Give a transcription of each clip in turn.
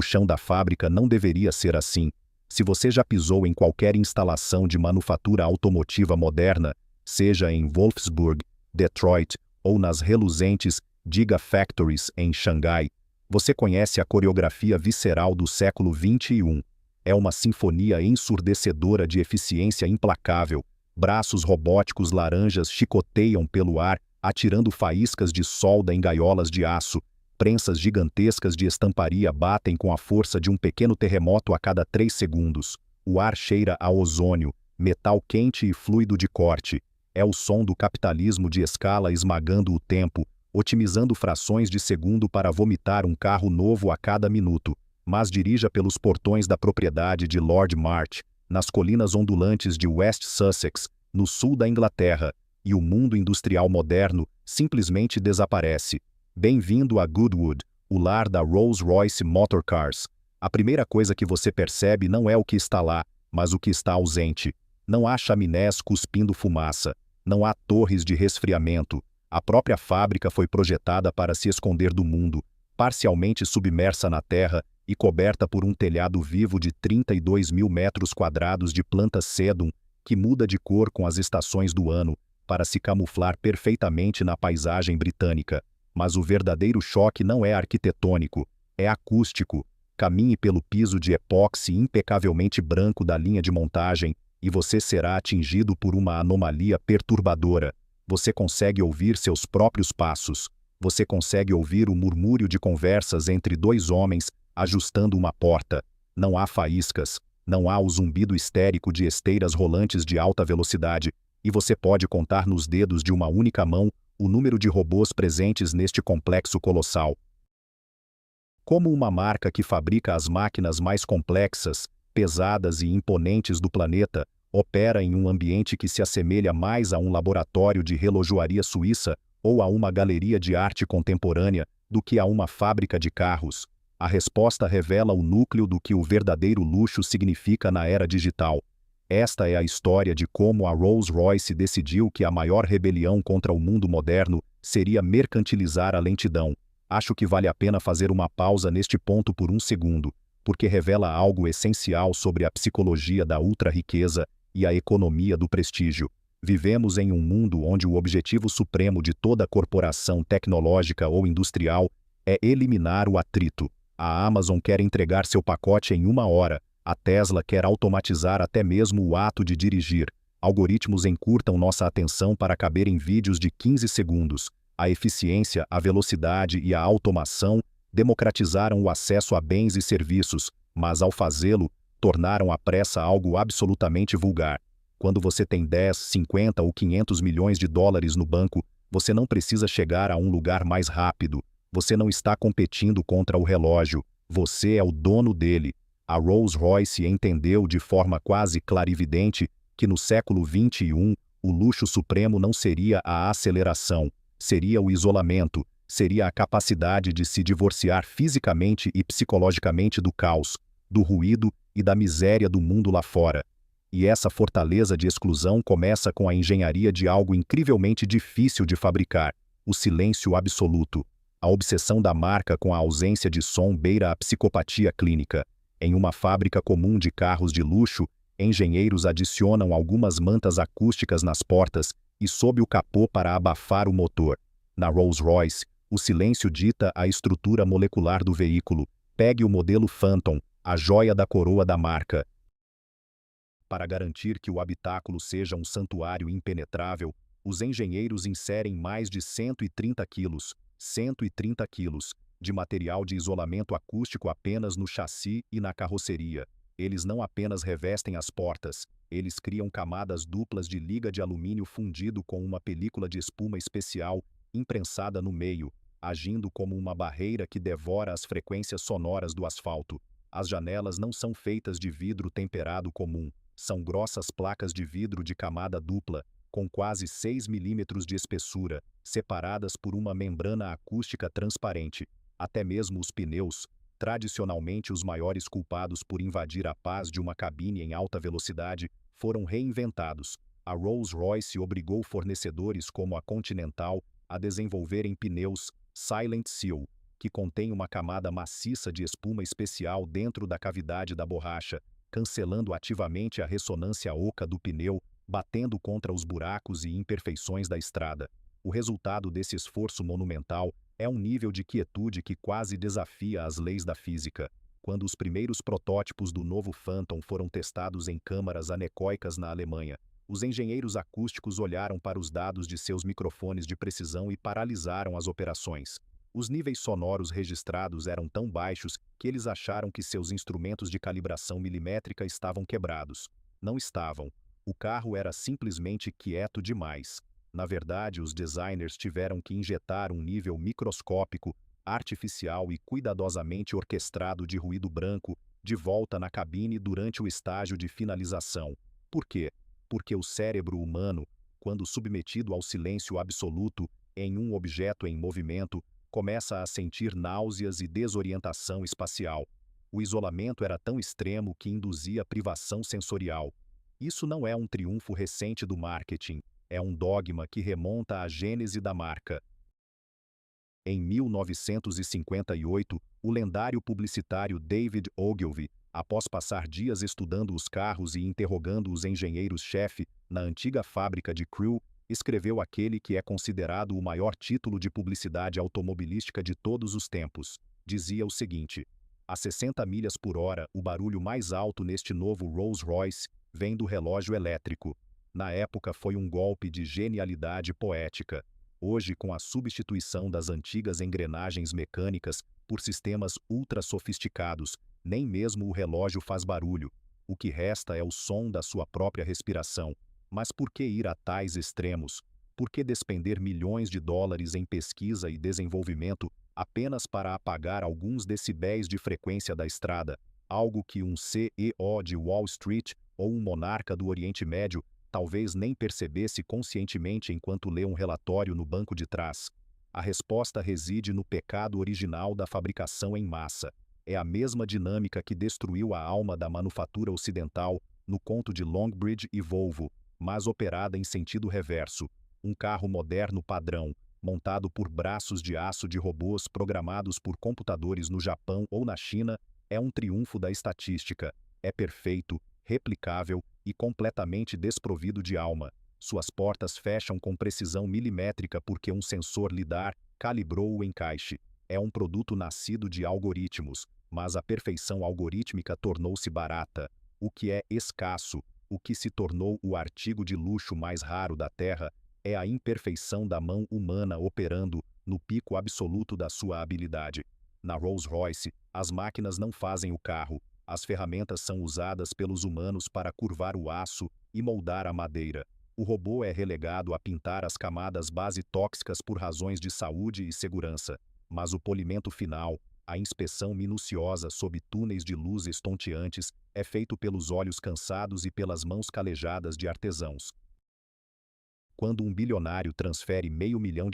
chão da fábrica não deveria ser assim. Se você já pisou em qualquer instalação de manufatura automotiva moderna, seja em Wolfsburg, Detroit ou nas reluzentes Gigafactories em Xangai, você conhece a coreografia visceral do século XXI. É uma sinfonia ensurdecedora de eficiência implacável. Braços robóticos laranjas chicoteiam pelo ar, atirando faíscas de solda em gaiolas de aço. Prensas gigantescas de estamparia batem com a força de um pequeno terremoto a cada 3 segundos. O ar cheira a ozônio, metal quente e fluido de corte. É o som do capitalismo de escala esmagando o tempo, otimizando frações de segundo para vomitar um carro novo a cada minuto. Mas dirija pelos portões da propriedade de Lord March, nas colinas ondulantes de West Sussex, no sul da Inglaterra, e o mundo industrial moderno simplesmente desaparece. Bem-vindo a Goodwood, o lar da Rolls-Royce Motor Cars. A primeira coisa que você percebe não é o que está lá, mas o que está ausente. Não há chaminés cuspindo fumaça. Não há torres de resfriamento. A própria fábrica foi projetada para se esconder do mundo, parcialmente submersa na terra e coberta por um telhado vivo de 32 mil metros quadrados de plantas sedum, que muda de cor com as estações do ano, para se camuflar perfeitamente na paisagem britânica. Mas o verdadeiro choque não é arquitetônico, é acústico. Caminhe pelo piso de epóxi impecavelmente branco da linha de montagem e você será atingido por uma anomalia perturbadora. Você consegue ouvir seus próprios passos. Você consegue ouvir o murmúrio de conversas entre dois homens ajustando uma porta. Não há faíscas, não há o zumbido histérico de esteiras rolantes de alta velocidade, e você pode contar nos dedos de uma única mão o número de robôs presentes neste complexo colossal. Como uma marca que fabrica as máquinas mais complexas, pesadas e imponentes do planeta, opera em um ambiente que se assemelha mais a um laboratório de relojoaria suíça ou a uma galeria de arte contemporânea do que a uma fábrica de carros? A resposta revela o núcleo do que o verdadeiro luxo significa na era digital. Esta é a história de como a Rolls-Royce decidiu que a maior rebelião contra o mundo moderno seria mercantilizar a lentidão. Acho que vale a pena fazer uma pausa neste ponto por um segundo, porque revela algo essencial sobre a psicologia da ultra-riqueza e a economia do prestígio. Vivemos em um mundo onde o objetivo supremo de toda corporação tecnológica ou industrial é eliminar o atrito. A Amazon quer entregar seu pacote em 1 hora. A Tesla quer automatizar até mesmo o ato de dirigir. Algoritmos encurtam nossa atenção para caber em vídeos de 15 segundos. A eficiência, a velocidade e a automação democratizaram o acesso a bens e serviços, mas ao fazê-lo, tornaram a pressa algo absolutamente vulgar. Quando você tem 10, 50 ou 500 milhões de dólares no banco, você não precisa chegar a um lugar mais rápido. Você não está competindo contra o relógio, você é o dono dele. A Rolls-Royce entendeu de forma quase clarividente que no século XXI o luxo supremo não seria a aceleração, seria o isolamento, seria a capacidade de se divorciar fisicamente e psicologicamente do caos, do ruído e da miséria do mundo lá fora. E essa fortaleza de exclusão começa com a engenharia de algo incrivelmente difícil de fabricar: o silêncio absoluto. A obsessão da marca com a ausência de som beira a psicopatia clínica. Em uma fábrica comum de carros de luxo, engenheiros adicionam algumas mantas acústicas nas portas e sob o capô para abafar o motor. Na Rolls-Royce, o silêncio dita a estrutura molecular do veículo. Pegue o modelo Phantom, a joia da coroa da marca. Para garantir que o habitáculo seja um santuário impenetrável, os engenheiros inserem mais de 130 quilos, de material de isolamento acústico apenas no chassi e na carroceria. Eles não apenas revestem as portas, eles criam camadas duplas de liga de alumínio fundido com uma película de espuma especial imprensada no meio, agindo como uma barreira que devora as frequências sonoras do asfalto. As janelas não são feitas de vidro temperado comum, são grossas placas de vidro de camada dupla, com quase 6 milímetros de espessura, separadas por uma membrana acústica transparente. Até mesmo os pneus, tradicionalmente os maiores culpados por invadir a paz de uma cabine em alta velocidade, foram reinventados. A Rolls-Royce obrigou fornecedores como a Continental a desenvolverem pneus Silent Seal, que contém uma camada maciça de espuma especial dentro da cavidade da borracha, cancelando ativamente a ressonância oca do pneu, batendo contra os buracos e imperfeições da estrada. O resultado desse esforço monumental é um nível de quietude que quase desafia as leis da física. Quando os primeiros protótipos do novo Phantom foram testados em câmaras anecoicas na Alemanha, os engenheiros acústicos olharam para os dados de seus microfones de precisão e paralisaram as operações. Os níveis sonoros registrados eram tão baixos que eles acharam que seus instrumentos de calibração milimétrica estavam quebrados. Não estavam. O carro era simplesmente quieto demais. Na verdade, os designers tiveram que injetar um nível microscópico, artificial e cuidadosamente orquestrado de ruído branco de volta na cabine durante o estágio de finalização. Por quê? Porque o cérebro humano, quando submetido ao silêncio absoluto em um objeto em movimento, começa a sentir náuseas e desorientação espacial. O isolamento era tão extremo que induzia privação sensorial. Isso não é um triunfo recente do marketing, é um dogma que remonta à gênese da marca. Em 1958, o lendário publicitário David Ogilvy, após passar dias estudando os carros e interrogando os engenheiros-chefe na antiga fábrica de Crewe, escreveu aquele que é considerado o maior título de publicidade automobilística de todos os tempos. Dizia o seguinte: a 60 milhas por hora, o barulho mais alto neste novo Rolls-Royce vem do relógio elétrico. Na época foi um golpe de genialidade poética. Hoje, com a substituição das antigas engrenagens mecânicas por sistemas ultra sofisticados, nem mesmo o relógio faz barulho. O que resta é o som da sua própria respiração. Mas por que ir a tais extremos? Por que despender milhões de dólares em pesquisa e desenvolvimento apenas para apagar alguns decibéis de frequência da estrada, algo que um CEO de Wall Street ou um monarca do Oriente Médio talvez nem percebesse conscientemente enquanto lê um relatório no banco de trás? A resposta reside no pecado original da fabricação em massa. É a mesma dinâmica que destruiu a alma da manufatura ocidental no conto de Longbridge e Volvo, mas operada em sentido reverso. Um carro moderno padrão, montado por braços de aço de robôs programados por computadores no Japão ou na China, é um triunfo da estatística. É perfeito, replicável e completamente desprovido de alma. Suas portas fecham com precisão milimétrica porque um sensor lidar calibrou o encaixe. É um produto nascido de algoritmos, mas a perfeição algorítmica tornou-se barata, o que é escasso. O que se tornou o artigo de luxo mais raro da Terra é a imperfeição da mão humana operando no pico absoluto da sua habilidade. Na Rolls-Royce, as máquinas não fazem o carro, as ferramentas são usadas pelos humanos para curvar o aço e moldar a madeira. O robô é relegado a pintar as camadas base tóxicas por razões de saúde e segurança, mas o polimento final, a inspeção minuciosa sob túneis de luz estonteantes, é feito pelos olhos cansados e pelas mãos calejadas de artesãos. Quando um bilionário transfere $500 milhão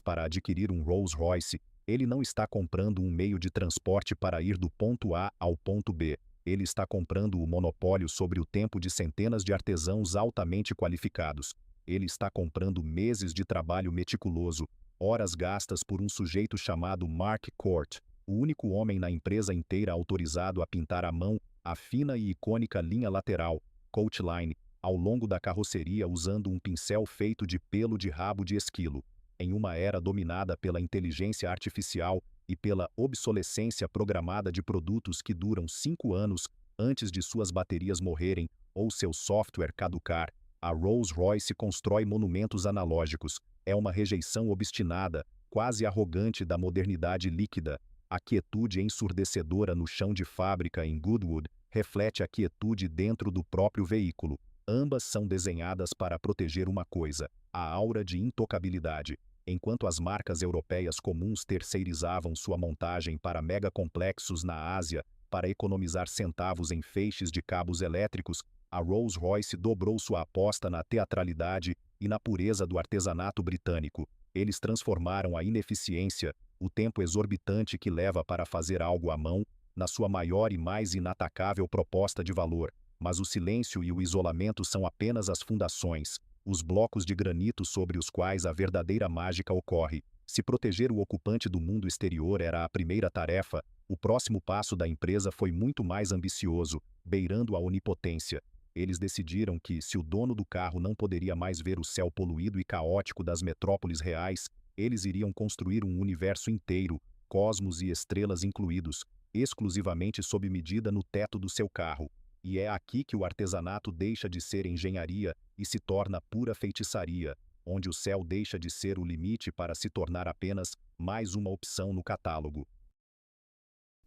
para adquirir um Rolls-Royce, ele não está comprando um meio de transporte para ir do ponto A ao ponto B. Ele está comprando o monopólio sobre o tempo de centenas de artesãos altamente qualificados. Ele está comprando meses de trabalho meticuloso, horas gastas por um sujeito chamado Mark Court, o único homem na empresa inteira autorizado a pintar à mão a fina e icônica linha lateral, Coachline, ao longo da carroceria usando um pincel feito de pelo de rabo de esquilo. Em uma era dominada pela inteligência artificial e pela obsolescência programada de produtos que duram 5 anos antes de suas baterias morrerem ou seu software caducar, a Rolls-Royce constrói monumentos analógicos. É uma rejeição obstinada, quase arrogante da modernidade líquida. A quietude ensurdecedora no chão de fábrica em Goodwood reflete a quietude dentro do próprio veículo. Ambas são desenhadas para proteger uma coisa: a aura de intocabilidade. Enquanto as marcas europeias comuns terceirizavam sua montagem para megacomplexos na Ásia para economizar centavos em feixes de cabos elétricos, a Rolls-Royce dobrou sua aposta na teatralidade e na pureza do artesanato britânico. Eles transformaram a ineficiência, o tempo exorbitante que leva para fazer algo à mão, na sua maior e mais inatacável proposta de valor. Mas o silêncio e o isolamento são apenas as fundações, os blocos de granito sobre os quais a verdadeira mágica ocorre. Se proteger o ocupante do mundo exterior era a primeira tarefa, o próximo passo da empresa foi muito mais ambicioso, beirando a onipotência. Eles decidiram que, se o dono do carro não poderia mais ver o céu poluído e caótico das metrópoles reais, eles iriam construir um universo inteiro, cosmos e estrelas incluídos, exclusivamente sob medida no teto do seu carro. E é aqui que o artesanato deixa de ser engenharia e se torna pura feitiçaria, onde o céu deixa de ser o limite para se tornar apenas mais uma opção no catálogo.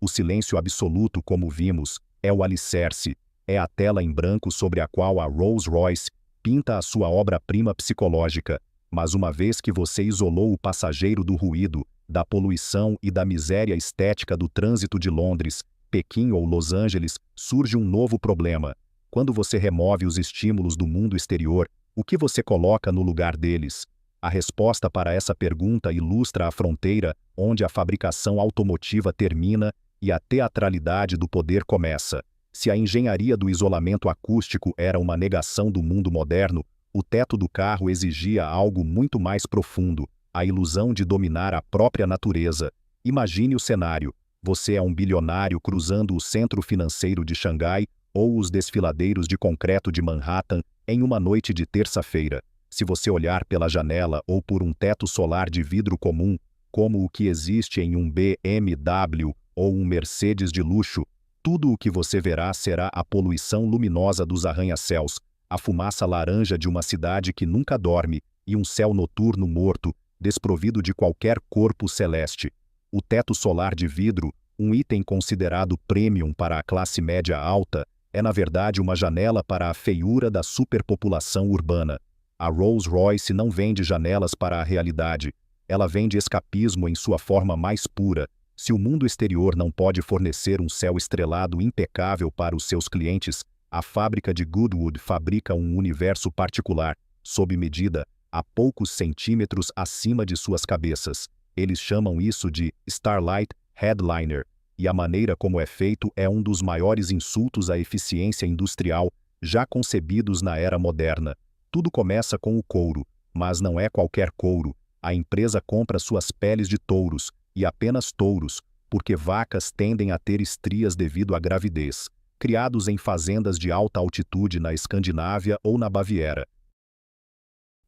O silêncio absoluto, como vimos, é o alicerce, é a tela em branco sobre a qual a Rolls-Royce pinta a sua obra-prima psicológica, mas uma vez que você isolou o passageiro do ruído, da poluição e da miséria estética do trânsito de Londres, Pequim ou Los Angeles, surge um novo problema. Quando você remove os estímulos do mundo exterior, o que você coloca no lugar deles? A resposta para essa pergunta ilustra a fronteira onde a fabricação automotiva termina e a teatralidade do poder começa. Se a engenharia do isolamento acústico era uma negação do mundo moderno, o teto do carro exigia algo muito mais profundo, a ilusão de dominar a própria natureza. Imagine o cenário: você é um bilionário cruzando o centro financeiro de Xangai ou os desfiladeiros de concreto de Manhattan em uma noite de terça-feira. Se você olhar pela janela ou por um teto solar de vidro comum, como o que existe em um BMW ou um Mercedes de luxo, tudo o que você verá será a poluição luminosa dos arranha-céus, a fumaça laranja de uma cidade que nunca dorme e um céu noturno morto, desprovido de qualquer corpo celeste. O teto solar de vidro, um item considerado premium para a classe média alta, é na verdade uma janela para a feiura da superpopulação urbana. A Rolls-Royce não vende janelas para a realidade, ela vende escapismo em sua forma mais pura. Se o mundo exterior não pode fornecer um céu estrelado impecável para os seus clientes, a fábrica de Goodwood fabrica um universo particular, sob medida, a poucos centímetros acima de suas cabeças. Eles chamam isso de Starlight Headliner, e a maneira como é feito é um dos maiores insultos à eficiência industrial já concebidos na era moderna. Tudo começa com o couro, mas não é qualquer couro. A empresa compra suas peles de touros, e apenas touros, porque vacas tendem a ter estrias devido à gravidez, criados em fazendas de alta altitude na Escandinávia ou na Baviera.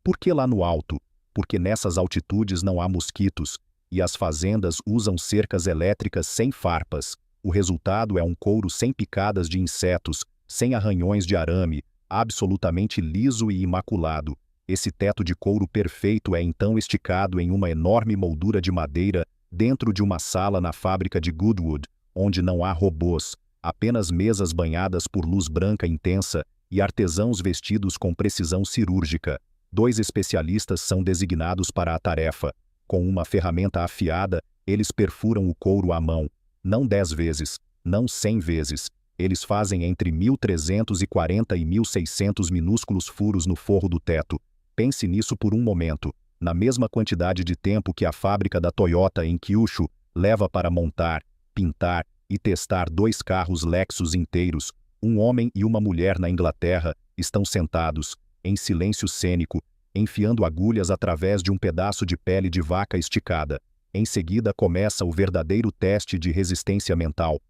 Por que lá no alto? Porque nessas altitudes não há mosquitos, e as fazendas usam cercas elétricas sem farpas. O resultado é um couro sem picadas de insetos, sem arranhões de arame, absolutamente liso e imaculado. Esse teto de couro perfeito é então esticado em uma enorme moldura de madeira dentro de uma sala na fábrica de Goodwood, onde não há robôs, apenas mesas banhadas por luz branca intensa e artesãos vestidos com precisão cirúrgica. 2 especialistas são designados para a tarefa. Com uma ferramenta afiada, eles perfuram o couro à mão. Não 10 vezes, não 100 vezes. Eles fazem entre 1.340 e 1.600 minúsculos furos no forro do teto. Pense nisso por um momento. Na mesma quantidade de tempo que a fábrica da Toyota em Kyushu leva para montar, pintar e testar 2 carros Lexus inteiros, um homem e uma mulher na Inglaterra estão sentados, em silêncio cênico, enfiando agulhas através de um pedaço de pele de vaca esticada. Em seguida começa o verdadeiro teste de resistência mental.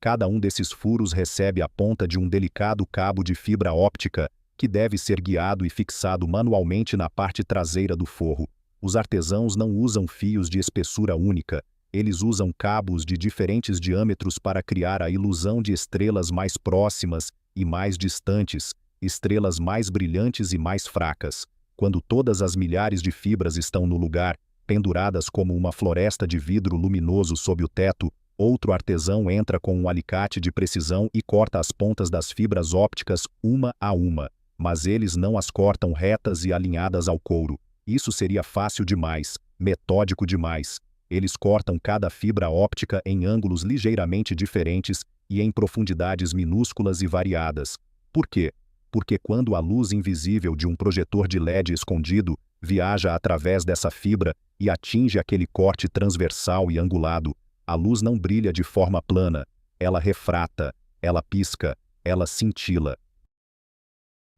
Cada um desses furos recebe a ponta de um delicado cabo de fibra óptica, que deve ser guiado e fixado manualmente na parte traseira do forro. Os artesãos não usam fios de espessura única, eles usam cabos de diferentes diâmetros para criar a ilusão de estrelas mais próximas e mais distantes, estrelas mais brilhantes e mais fracas. Quando todas as milhares de fibras estão no lugar, penduradas como uma floresta de vidro luminoso sob o teto, outro artesão entra com um alicate de precisão e corta as pontas das fibras ópticas uma a uma. Mas eles não as cortam retas e alinhadas ao couro. Isso seria fácil demais, metódico demais. Eles cortam cada fibra óptica em ângulos ligeiramente diferentes e em profundidades minúsculas e variadas. Por quê? Porque quando a luz invisível de um projetor de LED escondido viaja através dessa fibra e atinge aquele corte transversal e angulado, a luz não brilha de forma plana, ela refrata, ela pisca, ela cintila.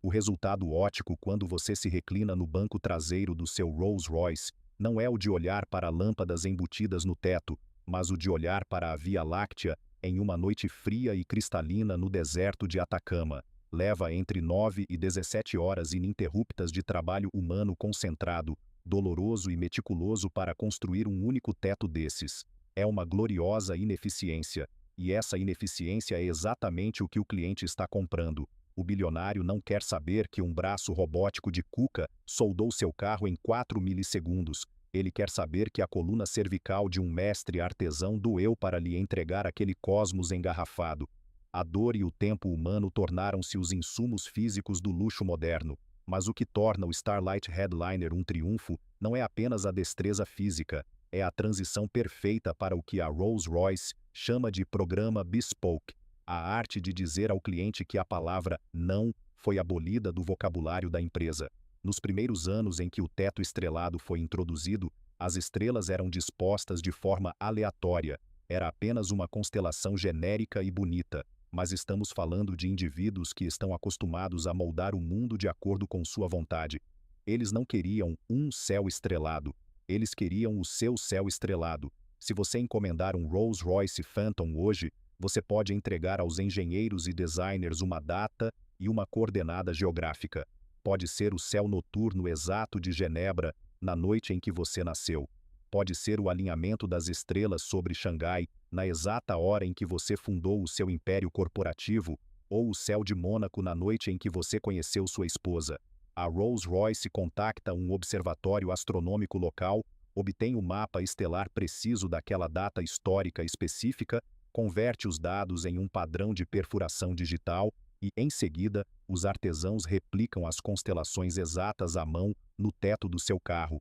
O resultado óptico quando você se reclina no banco traseiro do seu Rolls-Royce não é o de olhar para lâmpadas embutidas no teto, mas o de olhar para a Via Láctea em uma noite fria e cristalina no deserto de Atacama. Leva entre 9 e 17 horas ininterruptas de trabalho humano concentrado, doloroso e meticuloso para construir um único teto desses. É uma gloriosa ineficiência, e essa ineficiência é exatamente o que o cliente está comprando. O bilionário não quer saber que um braço robótico de Kuka soldou seu carro em 4 milissegundos. Ele quer saber que a coluna cervical de um mestre artesão doeu para lhe entregar aquele cosmos engarrafado. A dor e o tempo humano tornaram-se os insumos físicos do luxo moderno. Mas o que torna o Starlight Headliner um triunfo não é apenas a destreza física, é a transição perfeita para o que a Rolls-Royce chama de programa Bespoke, a arte de dizer ao cliente que a palavra não foi abolida do vocabulário da empresa. Nos primeiros anos em que o teto estrelado foi introduzido, as estrelas eram dispostas de forma aleatória, era apenas uma constelação genérica e bonita, mas estamos falando de indivíduos que estão acostumados a moldar o mundo de acordo com sua vontade. Eles não queriam um céu estrelado, eles queriam o seu céu estrelado. Se você encomendar um Rolls-Royce Phantom hoje, você pode entregar aos engenheiros e designers uma data e uma coordenada geográfica. Pode ser o céu noturno exato de Genebra, na noite em que você nasceu. Pode ser o alinhamento das estrelas sobre Xangai, na exata hora em que você fundou o seu império corporativo, ou o céu de Mônaco na noite em que você conheceu sua esposa. A Rolls-Royce contacta um observatório astronômico local, obtém o mapa estelar preciso daquela data histórica específica, converte os dados em um padrão de perfuração digital e, em seguida, os artesãos replicam as constelações exatas à mão no teto do seu carro.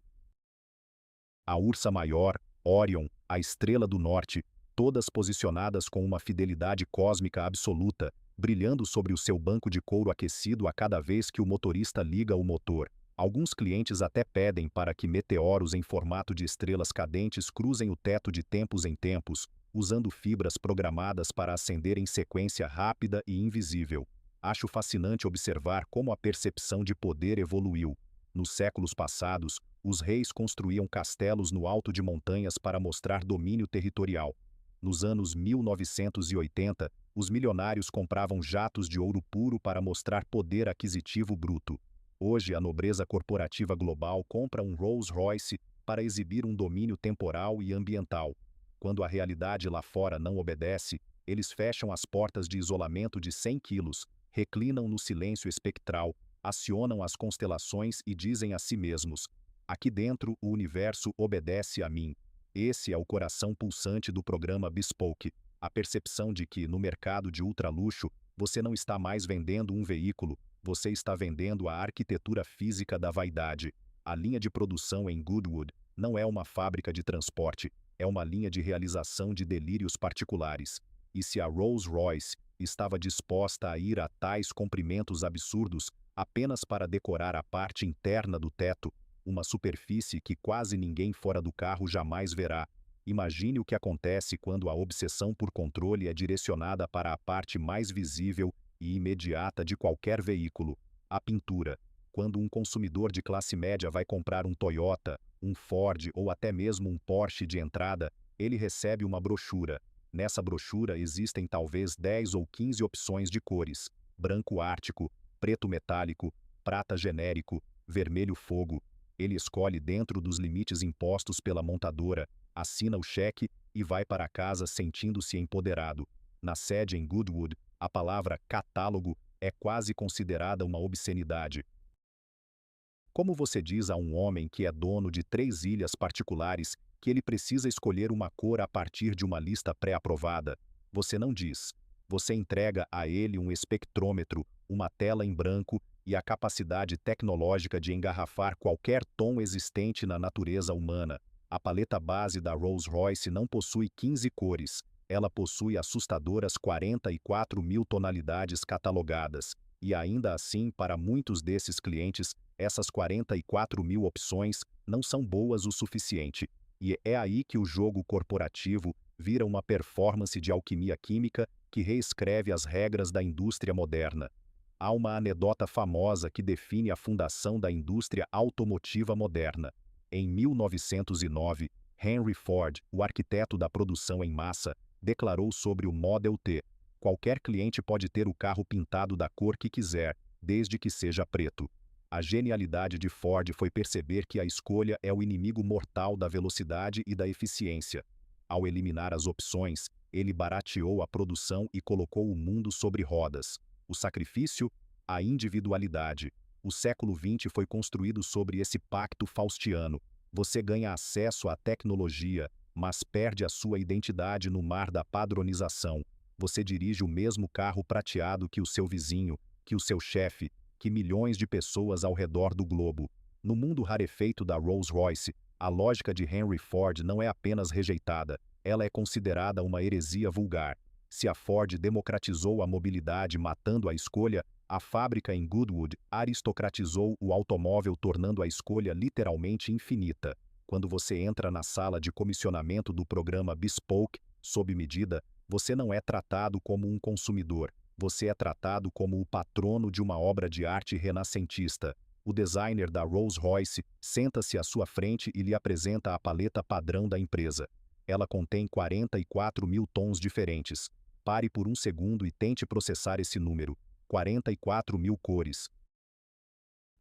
A Ursa Maior, Órion, a Estrela do Norte, todas posicionadas com uma fidelidade cósmica absoluta, brilhando sobre o seu banco de couro aquecido a cada vez que o motorista liga o motor. Alguns clientes até pedem para que meteoros em formato de estrelas cadentes cruzem o teto de tempos em tempos, usando fibras programadas para acender em sequência rápida e invisível. Acho fascinante observar como a percepção de poder evoluiu. Nos séculos passados, os reis construíam castelos no alto de montanhas para mostrar domínio territorial. Nos anos 1980, os milionários compravam jatos de ouro puro para mostrar poder aquisitivo bruto. Hoje, a nobreza corporativa global compra um Rolls-Royce para exibir um domínio temporal e ambiental. Quando a realidade lá fora não obedece, eles fecham as portas de isolamento de 100 quilos, reclinam no silêncio espectral, acionam as constelações e dizem a si mesmos: aqui dentro o universo obedece a mim. Esse é o coração pulsante do programa Bespoke, a percepção de que, no mercado de ultraluxo, você não está mais vendendo um veículo, você está vendendo a arquitetura física da vaidade. A linha de produção em Goodwood não é uma fábrica de transporte, é uma linha de realização de delírios particulares. E se a Rolls-Royce estava disposta a ir a tais comprimentos absurdos apenas para decorar a parte interna do teto, uma superfície que quase ninguém fora do carro jamais verá, imagine o que acontece quando a obsessão por controle é direcionada para a parte mais visível e imediata de qualquer veículo, a pintura. Quando um consumidor de classe média vai comprar um Toyota, um Ford ou até mesmo um Porsche de entrada, ele recebe uma brochura. Nessa brochura existem talvez 10 ou 15 opções de cores: branco ártico, preto metálico, prata genérico, vermelho fogo. Ele escolhe dentro dos limites impostos pela montadora, assina o cheque e vai para casa sentindo-se empoderado. Na sede em Goodwood, a palavra catálogo é quase considerada uma obscenidade. Como você diz a um homem que é dono de 3 ilhas particulares que ele precisa escolher uma cor a partir de uma lista pré-aprovada? Você não diz. Você entrega a ele um espectrômetro, uma tela em branco e a capacidade tecnológica de engarrafar qualquer tom existente na natureza humana. A paleta base da Rolls-Royce não possui 15 cores, ela possui assustadoras 44 mil tonalidades catalogadas. E ainda assim, para muitos desses clientes, essas 44 mil opções não são boas o suficiente. E é aí que o jogo corporativo vira uma performance de alquimia química que reescreve as regras da indústria moderna. Há uma anedota famosa que define a fundação da indústria automotiva moderna. Em 1909, Henry Ford, o arquiteto da produção em massa, declarou sobre o Model T: qualquer cliente pode ter o carro pintado da cor que quiser, desde que seja preto. A genialidade de Ford foi perceber que a escolha é o inimigo mortal da velocidade e da eficiência. Ao eliminar as opções, ele barateou a produção e colocou o mundo sobre rodas. O sacrifício? A individualidade. O século XX foi construído sobre esse pacto faustiano. Você ganha acesso à tecnologia, mas perde a sua identidade no mar da padronização. Você dirige o mesmo carro prateado que o seu vizinho, que o seu chefe, que milhões de pessoas ao redor do globo. No mundo rarefeito da Rolls-Royce, a lógica de Henry Ford não é apenas rejeitada, ela é considerada uma heresia vulgar. Se a Ford democratizou a mobilidade matando a escolha, a fábrica em Goodwood aristocratizou o automóvel tornando a escolha literalmente infinita. Quando você entra na sala de comissionamento do programa Bespoke, sob medida, você não é tratado como um consumidor, você é tratado como o patrono de uma obra de arte renascentista. O designer da Rolls-Royce senta-se à sua frente e lhe apresenta a paleta padrão da empresa. Ela contém 44 mil tons diferentes. Pare por um segundo e tente processar esse número. 44 mil cores.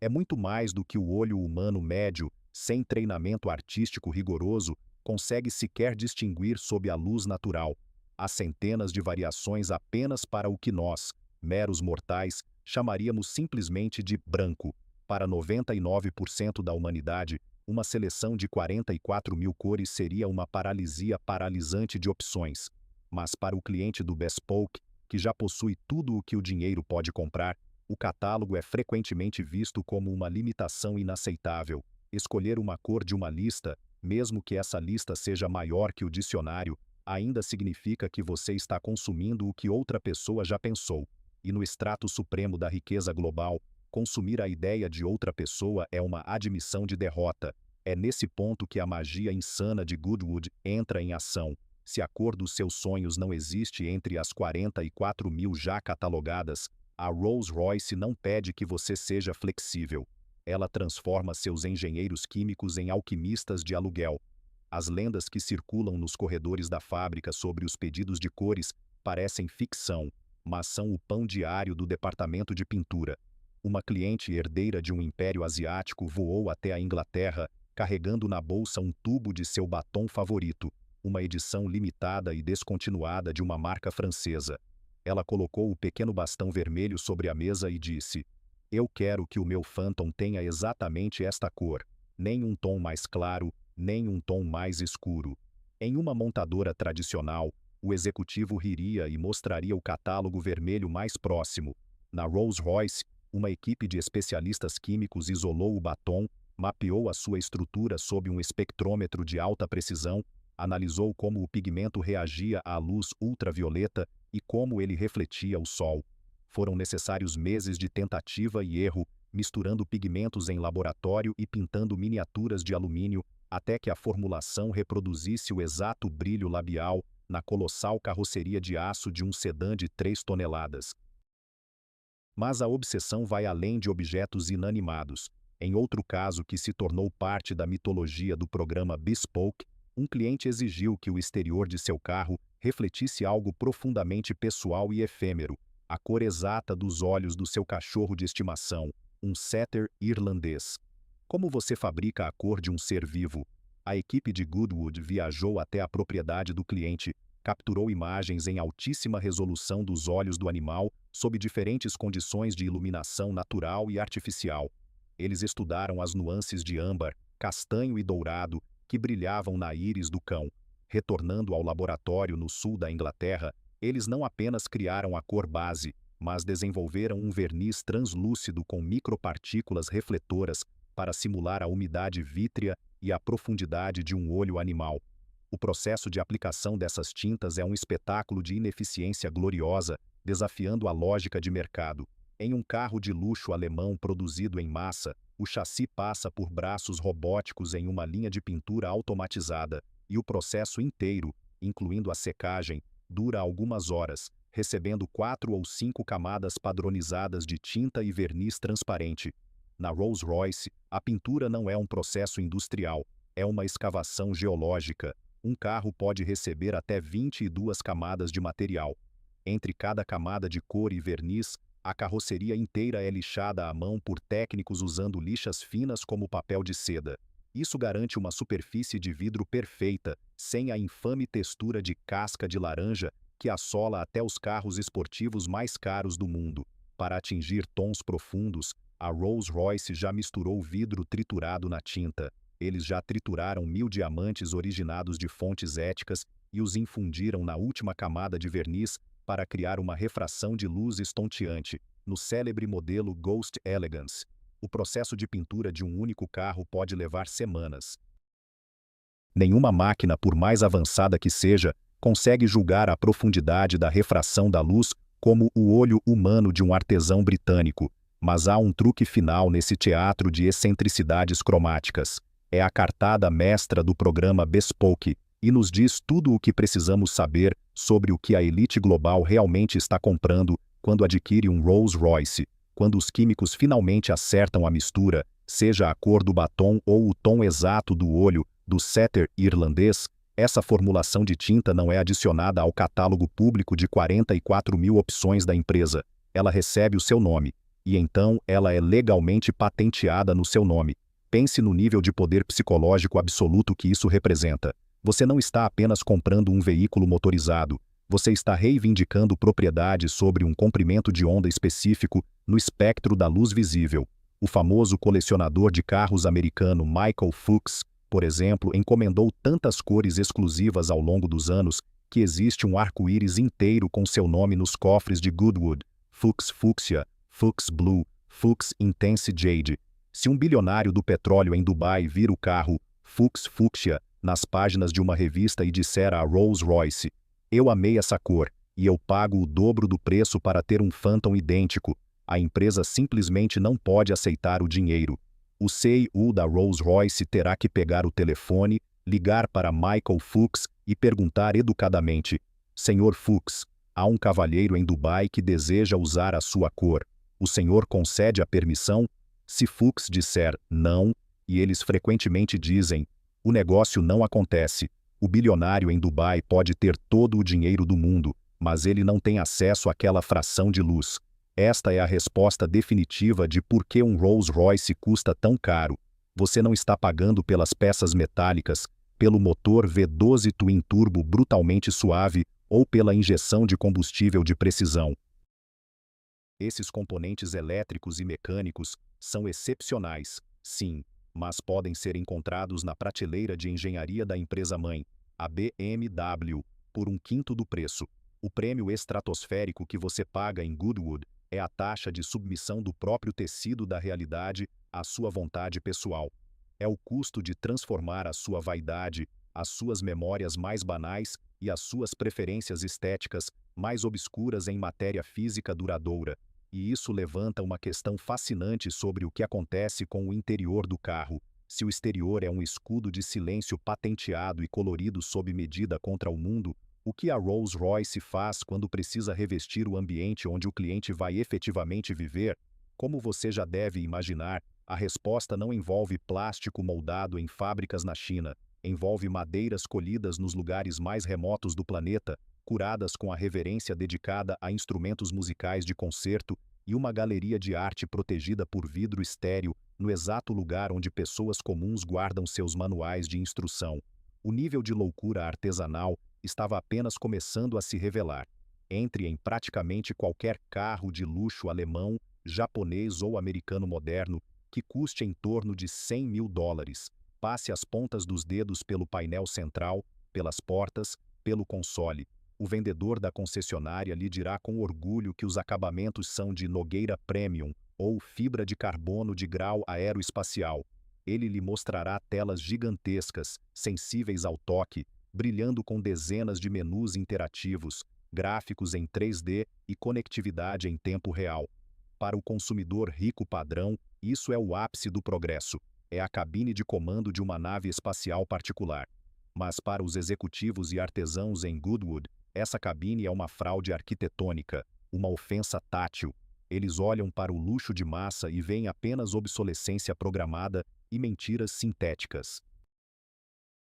É muito mais do que o olho humano médio, sem treinamento artístico rigoroso, consegue sequer distinguir sob a luz natural. Há centenas de variações apenas para o que nós, meros mortais, chamaríamos simplesmente de branco. Para 99% da humanidade, uma seleção de 44 mil cores seria uma paralisia paralisante de opções. Mas para o cliente do Bespoke, que já possui tudo o que o dinheiro pode comprar, o catálogo é frequentemente visto como uma limitação inaceitável. Escolher uma cor de uma lista, mesmo que essa lista seja maior que o dicionário, ainda significa que você está consumindo o que outra pessoa já pensou. E no extrato supremo da riqueza global, consumir a ideia de outra pessoa é uma admissão de derrota. É nesse ponto que a magia insana de Goodwood entra em ação. Se a cor dos seus sonhos não existe entre as 44 mil já catalogadas, a Rolls-Royce não pede que você seja flexível. Ela transforma seus engenheiros químicos em alquimistas de aluguel. As lendas que circulam nos corredores da fábrica sobre os pedidos de cores parecem ficção, mas são o pão diário do departamento de pintura. Uma cliente herdeira de um império asiático voou até a Inglaterra, carregando na bolsa um tubo de seu batom favorito, uma edição limitada e descontinuada de uma marca francesa. Ela colocou o pequeno bastão vermelho sobre a mesa e disse: "Eu quero que o meu Phantom tenha exatamente esta cor, nem um tom mais claro, nem um tom mais escuro." Em uma montadora tradicional, o executivo riria e mostraria o catálogo vermelho mais próximo. Na Rolls-Royce, uma equipe de especialistas químicos isolou o batom, mapeou a sua estrutura sob um espectrômetro de alta precisão, analisou como o pigmento reagia à luz ultravioleta e como ele refletia o sol. Foram necessários meses de tentativa e erro, misturando pigmentos em laboratório e pintando miniaturas de alumínio, até que a formulação reproduzisse o exato brilho labial na colossal carroceria de aço de um sedã de 3 toneladas. Mas a obsessão vai além de objetos inanimados. Em outro caso que se tornou parte da mitologia do programa Bespoke, um cliente exigiu que o exterior de seu carro refletisse algo profundamente pessoal e efêmero, a cor exata dos olhos do seu cachorro de estimação, um setter irlandês. Como você fabrica a cor de um ser vivo? A equipe de Goodwood viajou até a propriedade do cliente, capturou imagens em altíssima resolução dos olhos do animal sob diferentes condições de iluminação natural e artificial. Eles estudaram as nuances de âmbar, castanho e dourado que brilhavam na íris do cão. Retornando ao laboratório no sul da Inglaterra, eles não apenas criaram a cor base, mas desenvolveram um verniz translúcido com micropartículas refletoras para simular a umidade vítrea e a profundidade de um olho animal. O processo de aplicação dessas tintas é um espetáculo de ineficiência gloriosa, desafiando a lógica de mercado. Em um carro de luxo alemão produzido em massa, o chassi passa por braços robóticos em uma linha de pintura automatizada, e o processo inteiro, incluindo a secagem, dura algumas horas, recebendo 4 ou 5 camadas padronizadas de tinta e verniz transparente. Na Rolls-Royce, a pintura não é um processo industrial, é uma escavação geológica. Um carro pode receber até 22 camadas de material. Entre cada camada de cor e verniz, a carroceria inteira é lixada à mão por técnicos usando lixas finas como papel de seda. Isso garante uma superfície de vidro perfeita, sem a infame textura de casca de laranja que assola até os carros esportivos mais caros do mundo. Para atingir tons profundos, a Rolls-Royce já misturou vidro triturado na tinta. Eles já trituraram 1000 diamantes originados de fontes éticas e os infundiram na última camada de verniz para criar uma refração de luz estonteante, no célebre modelo Ghost Elegance. O processo de pintura de um único carro pode levar semanas. Nenhuma máquina, por mais avançada que seja, consegue julgar a profundidade da refração da luz como o olho humano de um artesão britânico. Mas há um truque final nesse teatro de excentricidades cromáticas. É a cartada mestra do programa Bespoke, e nos diz tudo o que precisamos saber sobre o que a elite global realmente está comprando quando adquire um Rolls-Royce. Quando os químicos finalmente acertam a mistura, seja a cor do batom ou o tom exato do olho do setter irlandês, essa formulação de tinta não é adicionada ao catálogo público de 44 mil opções da empresa. Ela recebe o seu nome. E então ela é legalmente patenteada no seu nome. Pense no nível de poder psicológico absoluto que isso representa. Você não está apenas comprando um veículo motorizado, você está reivindicando propriedade sobre um comprimento de onda específico no espectro da luz visível. O famoso colecionador de carros americano Michael Fuchs, por exemplo, encomendou tantas cores exclusivas ao longo dos anos que existe um arco-íris inteiro com seu nome nos cofres de Goodwood, Fuchs Fuchsia, Fuchs Blue, Fuchs Intense Jade. Se um bilionário do petróleo em Dubai vir o carro Fuchs Fuchsia nas páginas de uma revista e disser a Rolls-Royce: "Eu amei essa cor, e eu pago o dobro do preço para ter um Phantom idêntico", a empresa simplesmente não pode aceitar o dinheiro. O CEO da Rolls-Royce terá que pegar o telefone, ligar para Michael Fuchs e perguntar educadamente: "Senhor Fuchs, há um cavalheiro em Dubai que deseja usar a sua cor. O senhor concede a permissão?" Se Fuchs disser não, e eles frequentemente dizem, o negócio não acontece. O bilionário em Dubai pode ter todo o dinheiro do mundo, mas ele não tem acesso àquela fração de luz. Esta é a resposta definitiva de por que um Rolls-Royce custa tão caro. Você não está pagando pelas peças metálicas, pelo motor V12 Twin Turbo brutalmente suave ou pela injeção de combustível de precisão. Esses componentes elétricos e mecânicos são excepcionais, sim, mas podem ser encontrados na prateleira de engenharia da empresa-mãe, a BMW, por 1/5 do preço. O prêmio estratosférico que você paga em Goodwood é a taxa de submissão do próprio tecido da realidade à sua vontade pessoal. É o custo de transformar a sua vaidade, as suas memórias mais banais e as suas preferências estéticas mais obscuras em matéria física duradoura. E isso levanta uma questão fascinante sobre o que acontece com o interior do carro. Se o exterior é um escudo de silêncio patenteado e colorido sob medida contra o mundo, o que a Rolls-Royce faz quando precisa revestir o ambiente onde o cliente vai efetivamente viver? Como você já deve imaginar, a resposta não envolve plástico moldado em fábricas na China, envolve madeiras colhidas nos lugares mais remotos do planeta, curadas com a reverência dedicada a instrumentos musicais de concerto e uma galeria de arte protegida por vidro estéril no exato lugar onde pessoas comuns guardam seus manuais de instrução. O nível de loucura artesanal estava apenas começando a se revelar. Entre em praticamente qualquer carro de luxo alemão, japonês ou americano moderno que custe em torno de $100.000. Passe as pontas dos dedos pelo painel central, pelas portas, pelo console. O vendedor da concessionária lhe dirá com orgulho que os acabamentos são de Nogueira Premium ou fibra de carbono de grau aeroespacial. Ele lhe mostrará telas gigantescas, sensíveis ao toque, brilhando com dezenas de menus interativos, gráficos em 3D e conectividade em tempo real. Para o consumidor rico padrão, isso é o ápice do progresso. É a cabine de comando de uma nave espacial particular. Mas para os executivos e artesãos em Goodwood, essa cabine é uma fraude arquitetônica, uma ofensa tátil. Eles olham para o luxo de massa e veem apenas obsolescência programada e mentiras sintéticas.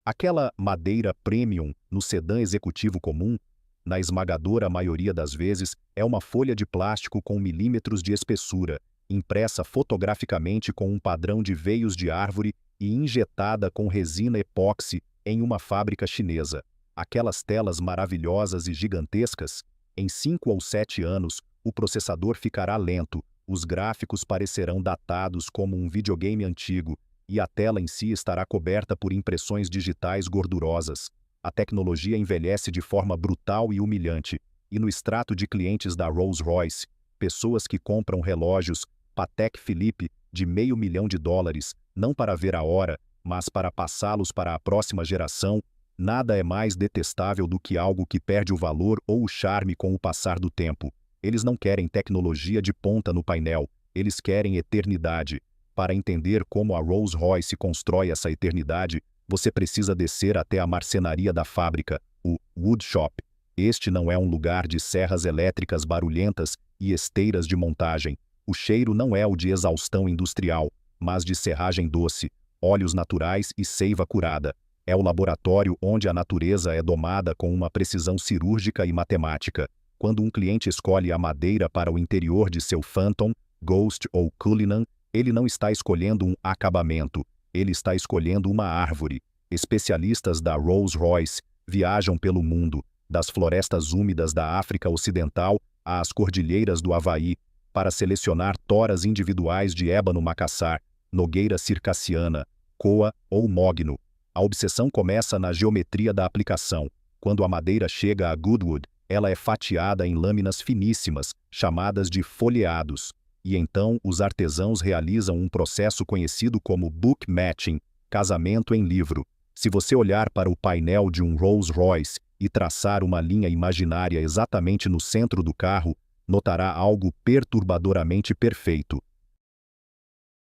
Aquela madeira premium no sedã executivo comum, na esmagadora maioria das vezes, é uma folha de plástico com milímetros de espessura, impressa fotograficamente com um padrão de veios de árvore e injetada com resina epóxi em uma fábrica chinesa. Aquelas telas maravilhosas e gigantescas, em 5 ou 7 anos, o processador ficará lento, os gráficos parecerão datados como um videogame antigo, e a tela em si estará coberta por impressões digitais gordurosas. A tecnologia envelhece de forma brutal e humilhante, e no extrato de clientes da Rolls-Royce, pessoas que compram relógios Patek Philippe de $500.000, não para ver a hora, mas para passá-los para a próxima geração, nada é mais detestável do que algo que perde o valor ou o charme com o passar do tempo. Eles não querem tecnologia de ponta no painel, eles querem eternidade. Para entender como a Rolls-Royce constrói essa eternidade, você precisa descer até a marcenaria da fábrica, o Wood Shop. Este não é um lugar de serras elétricas barulhentas e esteiras de montagem. O cheiro não é o de exaustão industrial, mas de serragem doce, óleos naturais e seiva curada. É o laboratório onde a natureza é domada com uma precisão cirúrgica e matemática. Quando um cliente escolhe a madeira para o interior de seu Phantom, Ghost ou Cullinan, ele não está escolhendo um acabamento, ele está escolhendo uma árvore. Especialistas da Rolls-Royce viajam pelo mundo, das florestas úmidas da África Ocidental às cordilheiras do Havaí, para selecionar toras individuais de ébano macassar, nogueira circassiana, coa ou mogno. A obsessão começa na geometria da aplicação. Quando a madeira chega a Goodwood, ela é fatiada em lâminas finíssimas, chamadas de folheados. E então os artesãos realizam um processo conhecido como book matching, casamento em livro. Se você olhar para o painel de um Rolls-Royce e traçar uma linha imaginária exatamente no centro do carro, notará algo perturbadoramente perfeito.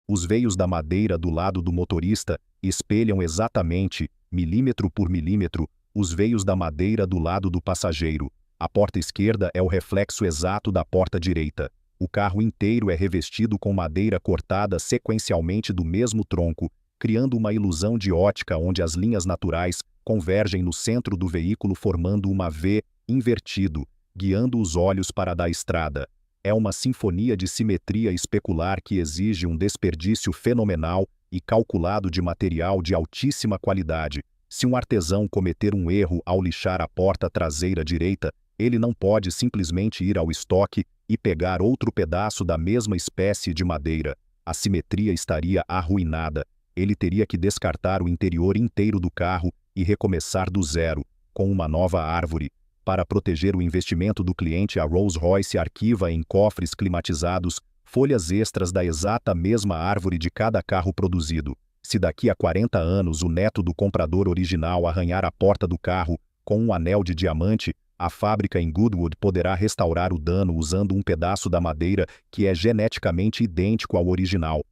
Os veios da madeira do lado do motorista espelham exatamente, milímetro por milímetro, os veios da madeira do lado do passageiro. A porta esquerda é o reflexo exato da porta direita. O carro inteiro é revestido com madeira cortada sequencialmente do mesmo tronco, criando uma ilusão de ótica onde as linhas naturais convergem no centro do veículo formando uma V invertido, guiando os olhos para da estrada. É uma sinfonia de simetria especular que exige um desperdício fenomenal e calculado de material de altíssima qualidade. Se um artesão cometer um erro ao lixar a porta traseira direita, ele não pode simplesmente ir ao estoque e pegar outro pedaço da mesma espécie de madeira. A simetria estaria arruinada. Ele teria que descartar o interior inteiro do carro e recomeçar do zero, com uma nova árvore. Para proteger o investimento do cliente, a Rolls-Royce arquiva em cofres climatizados folhas extras da exata mesma árvore de cada carro produzido. Se daqui a 40 anos o neto do comprador original arranhar a porta do carro com um anel de diamante, a fábrica em Goodwood poderá restaurar o dano usando um pedaço da madeira que é geneticamente idêntico ao original.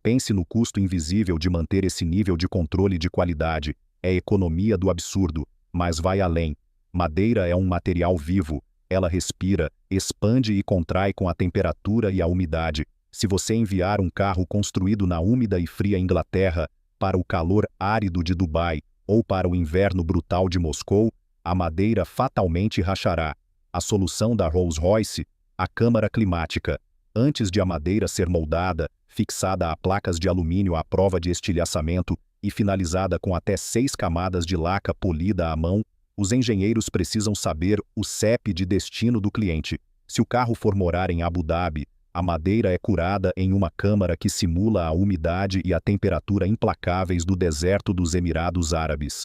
Pense no custo invisível de manter esse nível de controle de qualidade. É economia do absurdo, mas vai além. Madeira é um material vivo. Ela respira, expande e contrai com a temperatura e a umidade. Se você enviar um carro construído na úmida e fria Inglaterra para o calor árido de Dubai ou para o inverno brutal de Moscou, a madeira fatalmente rachará. A solução da Rolls-Royce? A câmara climática. Antes de a madeira ser moldada, fixada a placas de alumínio à prova de estilhaçamento e finalizada com até 6 camadas de laca polida à mão, os engenheiros precisam saber o CEP de destino do cliente. Se o carro for morar em Abu Dhabi, a madeira é curada em uma câmara que simula a umidade e a temperatura implacáveis do deserto dos Emirados Árabes.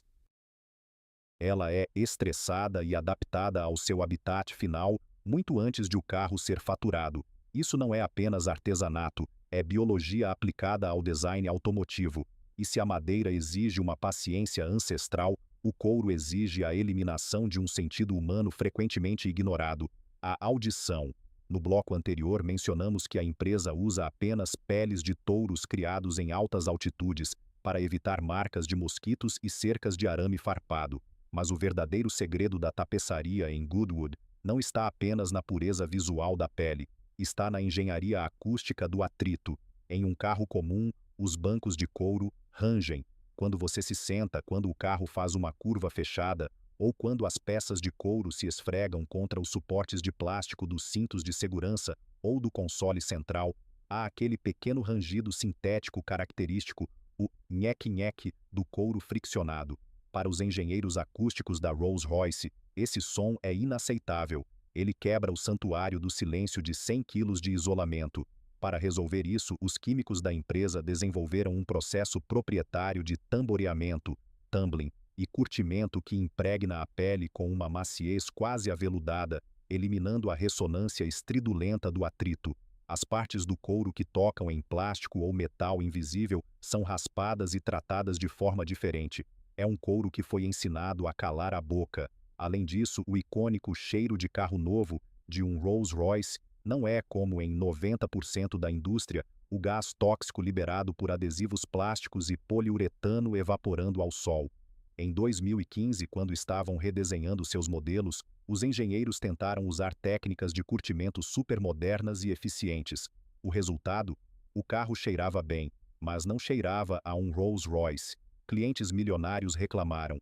Ela é estressada e adaptada ao seu habitat final muito antes de o carro ser faturado. Isso não é apenas artesanato, é biologia aplicada ao design automotivo. E se a madeira exige uma paciência ancestral, o couro exige a eliminação de um sentido humano frequentemente ignorado, a audição. No bloco anterior mencionamos que a empresa usa apenas peles de touros criados em altas altitudes para evitar marcas de mosquitos e cercas de arame farpado. Mas o verdadeiro segredo da tapeçaria em Goodwood não está apenas na pureza visual da pele, está na engenharia acústica do atrito. Em um carro comum, os bancos de couro rangem quando você se senta, quando o carro faz uma curva fechada, ou quando as peças de couro se esfregam contra os suportes de plástico dos cintos de segurança ou do console central. Há aquele pequeno rangido sintético característico, o nheque-nheque do couro friccionado. Para os engenheiros acústicos da Rolls-Royce, esse som é inaceitável. Ele quebra o santuário do silêncio de 100 quilos de isolamento. Para resolver isso, os químicos da empresa desenvolveram um processo proprietário de tamboreamento, tumbling, e curtimento que impregna a pele com uma maciez quase aveludada, eliminando a ressonância estridulenta do atrito. As partes do couro que tocam em plástico ou metal invisível são raspadas e tratadas de forma diferente. É um couro que foi ensinado a calar a boca. Além disso, o icônico cheiro de carro novo de um Rolls-Royce não é, como em 90% da indústria, o gás tóxico liberado por adesivos plásticos e poliuretano evaporando ao sol. Em 2015, quando estavam redesenhando seus modelos, os engenheiros tentaram usar técnicas de curtimento supermodernas e eficientes. O resultado? O carro cheirava bem, mas não cheirava a um Rolls-Royce. Clientes milionários reclamaram.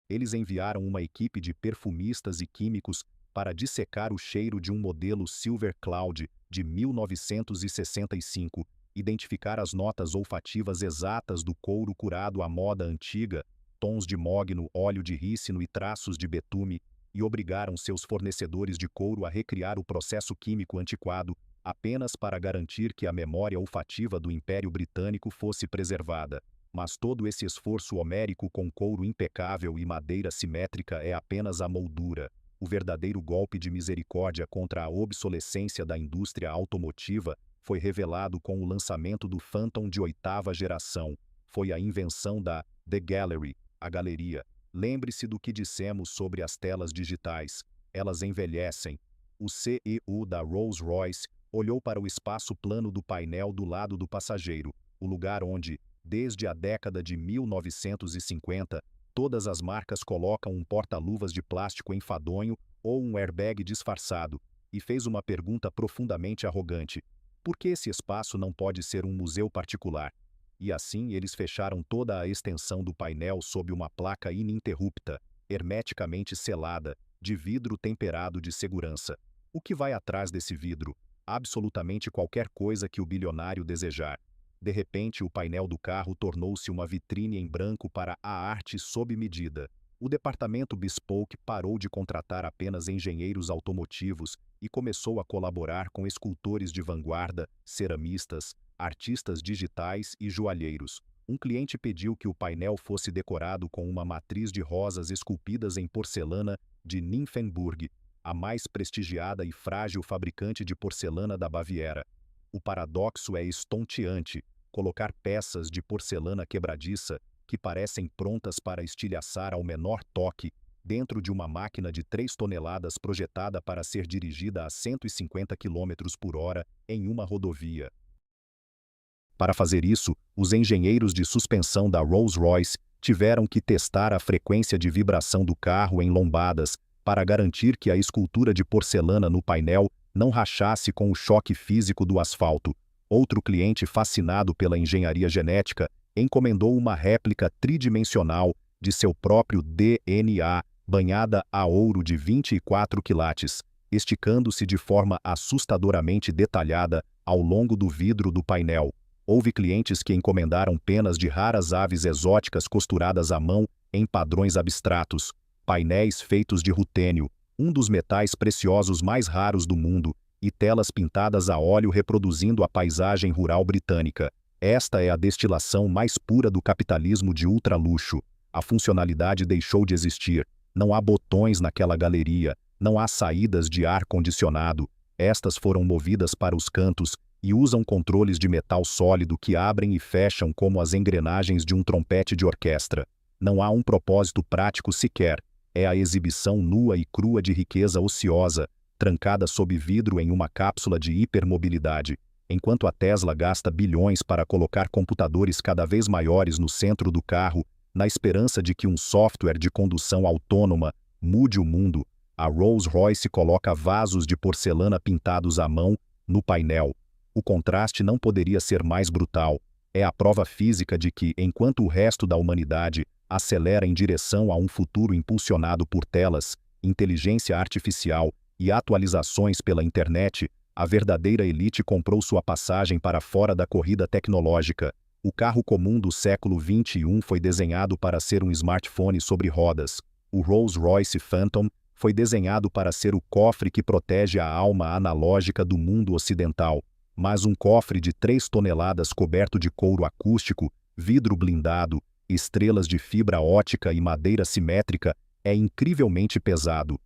Eles enviaram uma equipe de perfumistas e químicos para dissecar o cheiro de um modelo Silver Cloud de 1965, identificar as notas olfativas exatas do couro curado à moda antiga, tons de mogno, óleo de rícino e traços de betume, e obrigaram seus fornecedores de couro a recriar o processo químico antiquado, apenas para garantir que a memória olfativa do Império Britânico fosse preservada. Mas todo esse esforço homérico com couro impecável e madeira simétrica é apenas a moldura. O verdadeiro golpe de misericórdia contra a obsolescência da indústria automotiva foi revelado com o lançamento do Phantom de 8ª geração. Foi a invenção da The Gallery, a galeria. Lembre-se do que dissemos sobre as telas digitais. Elas envelhecem. O CEO da Rolls-Royce olhou para o espaço plano do painel do lado do passageiro, o lugar onde, desde a década de 1950, todas as marcas colocam um porta-luvas de plástico enfadonho ou um airbag disfarçado, e fez uma pergunta profundamente arrogante. Por que esse espaço não pode ser um museu particular? E assim eles fecharam toda a extensão do painel sob uma placa ininterrupta, hermeticamente selada, de vidro temperado de segurança. O que vai atrás desse vidro? Absolutamente qualquer coisa que o bilionário desejar. De repente, o painel do carro tornou-se uma vitrine em branco para a arte sob medida. O departamento Bespoke parou de contratar apenas engenheiros automotivos e começou a colaborar com escultores de vanguarda, ceramistas, artistas digitais e joalheiros. Um cliente pediu que o painel fosse decorado com uma matriz de rosas esculpidas em porcelana de Nymphenburg, a mais prestigiada e frágil fabricante de porcelana da Baviera. O paradoxo é estonteante. Colocar peças de porcelana quebradiça, que parecem prontas para estilhaçar ao menor toque, dentro de uma máquina de 3 toneladas projetada para ser dirigida a 150 km por hora em uma rodovia. Para fazer isso, os engenheiros de suspensão da Rolls-Royce tiveram que testar a frequência de vibração do carro em lombadas para garantir que a escultura de porcelana no painel não rachasse com o choque físico do asfalto. Outro cliente fascinado pela engenharia genética encomendou uma réplica tridimensional de seu próprio DNA, banhada a ouro de 24 quilates, esticando-se de forma assustadoramente detalhada ao longo do vidro do painel. Houve clientes que encomendaram penas de raras aves exóticas costuradas à mão em padrões abstratos, painéis feitos de rutênio, um dos metais preciosos mais raros do mundo, e telas pintadas a óleo reproduzindo a paisagem rural britânica. Esta é a destilação mais pura do capitalismo de ultraluxo. A funcionalidade deixou de existir. Não há botões naquela galeria, não há saídas de ar-condicionado. Estas foram movidas para os cantos e usam controles de metal sólido que abrem e fecham como as engrenagens de um trompete de orquestra. Não há um propósito prático sequer. É a exibição nua e crua de riqueza ociosa, trancada sob vidro em uma cápsula de hipermobilidade. Enquanto a Tesla gasta bilhões para colocar computadores cada vez maiores no centro do carro, na esperança de que um software de condução autônoma mude o mundo, A Rolls-Royce coloca vasos de porcelana pintados à mão no painel. O contraste não poderia ser mais brutal. É a prova física de que, enquanto o resto da humanidade acelera em direção a um futuro impulsionado por telas, inteligência artificial e atualizações pela internet, a verdadeira elite comprou sua passagem para fora da corrida tecnológica. O carro comum do século XXI foi desenhado para ser um smartphone sobre rodas. O Rolls-Royce Phantom foi desenhado para ser o cofre que protege a alma analógica do mundo ocidental. Mas um cofre de 3 toneladas coberto de couro acústico, vidro blindado, estrelas de fibra ótica e madeira simétrica é incrivelmente pesado.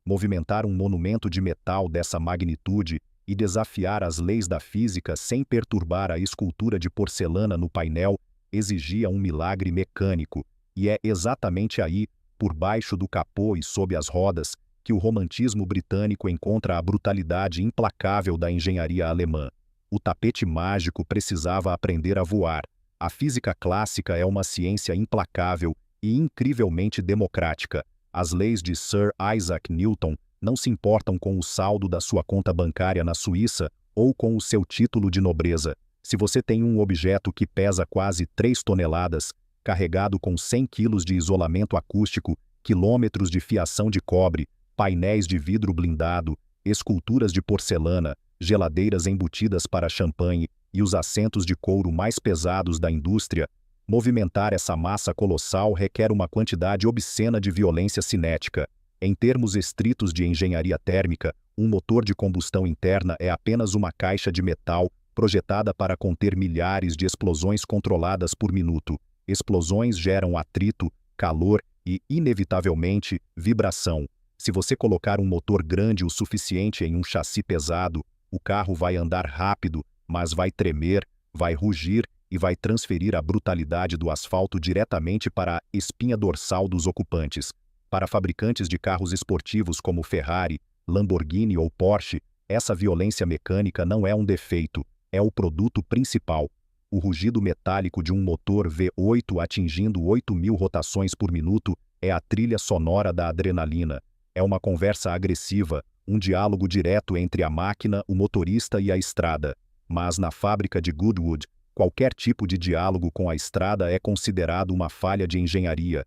Movimentar um monumento de metal dessa magnitude e desafiar as leis da física sem perturbar a escultura de porcelana no painel exigia um milagre mecânico, e é exatamente aí, por baixo do capô e sob as rodas, que o romantismo britânico encontra a brutalidade implacável da engenharia alemã. O tapete mágico precisava aprender a voar. A física clássica é uma ciência implacável e incrivelmente democrática. As leis de Sir Isaac Newton não se importam com o saldo da sua conta bancária na Suíça ou com o seu título de nobreza. Se você tem um objeto que pesa quase 3 toneladas, carregado com 100 quilos de isolamento acústico, quilômetros de fiação de cobre, painéis de vidro blindado, esculturas de porcelana, geladeiras embutidas para champanhe e os assentos de couro mais pesados da indústria, movimentar essa massa colossal requer uma quantidade obscena de violência cinética. Em termos estritos de engenharia térmica, um motor de combustão interna é apenas uma caixa de metal projetada para conter milhares de explosões controladas por minuto. Explosões geram atrito, calor e, inevitavelmente, vibração. Se você colocar um motor grande o suficiente em um chassi pesado, o carro vai andar rápido, mas vai tremer, vai rugir e vai transferir a brutalidade do asfalto diretamente para a espinha dorsal dos ocupantes. Para fabricantes de carros esportivos como Ferrari, Lamborghini ou Porsche, essa violência mecânica não é um defeito, é o produto principal. O rugido metálico de um motor V8 atingindo 8.000 rotações por minuto é a trilha sonora da adrenalina. É uma conversa agressiva, um diálogo direto entre a máquina, o motorista e a estrada. Mas na fábrica de Goodwood, qualquer tipo de diálogo com a estrada é considerado uma falha de engenharia.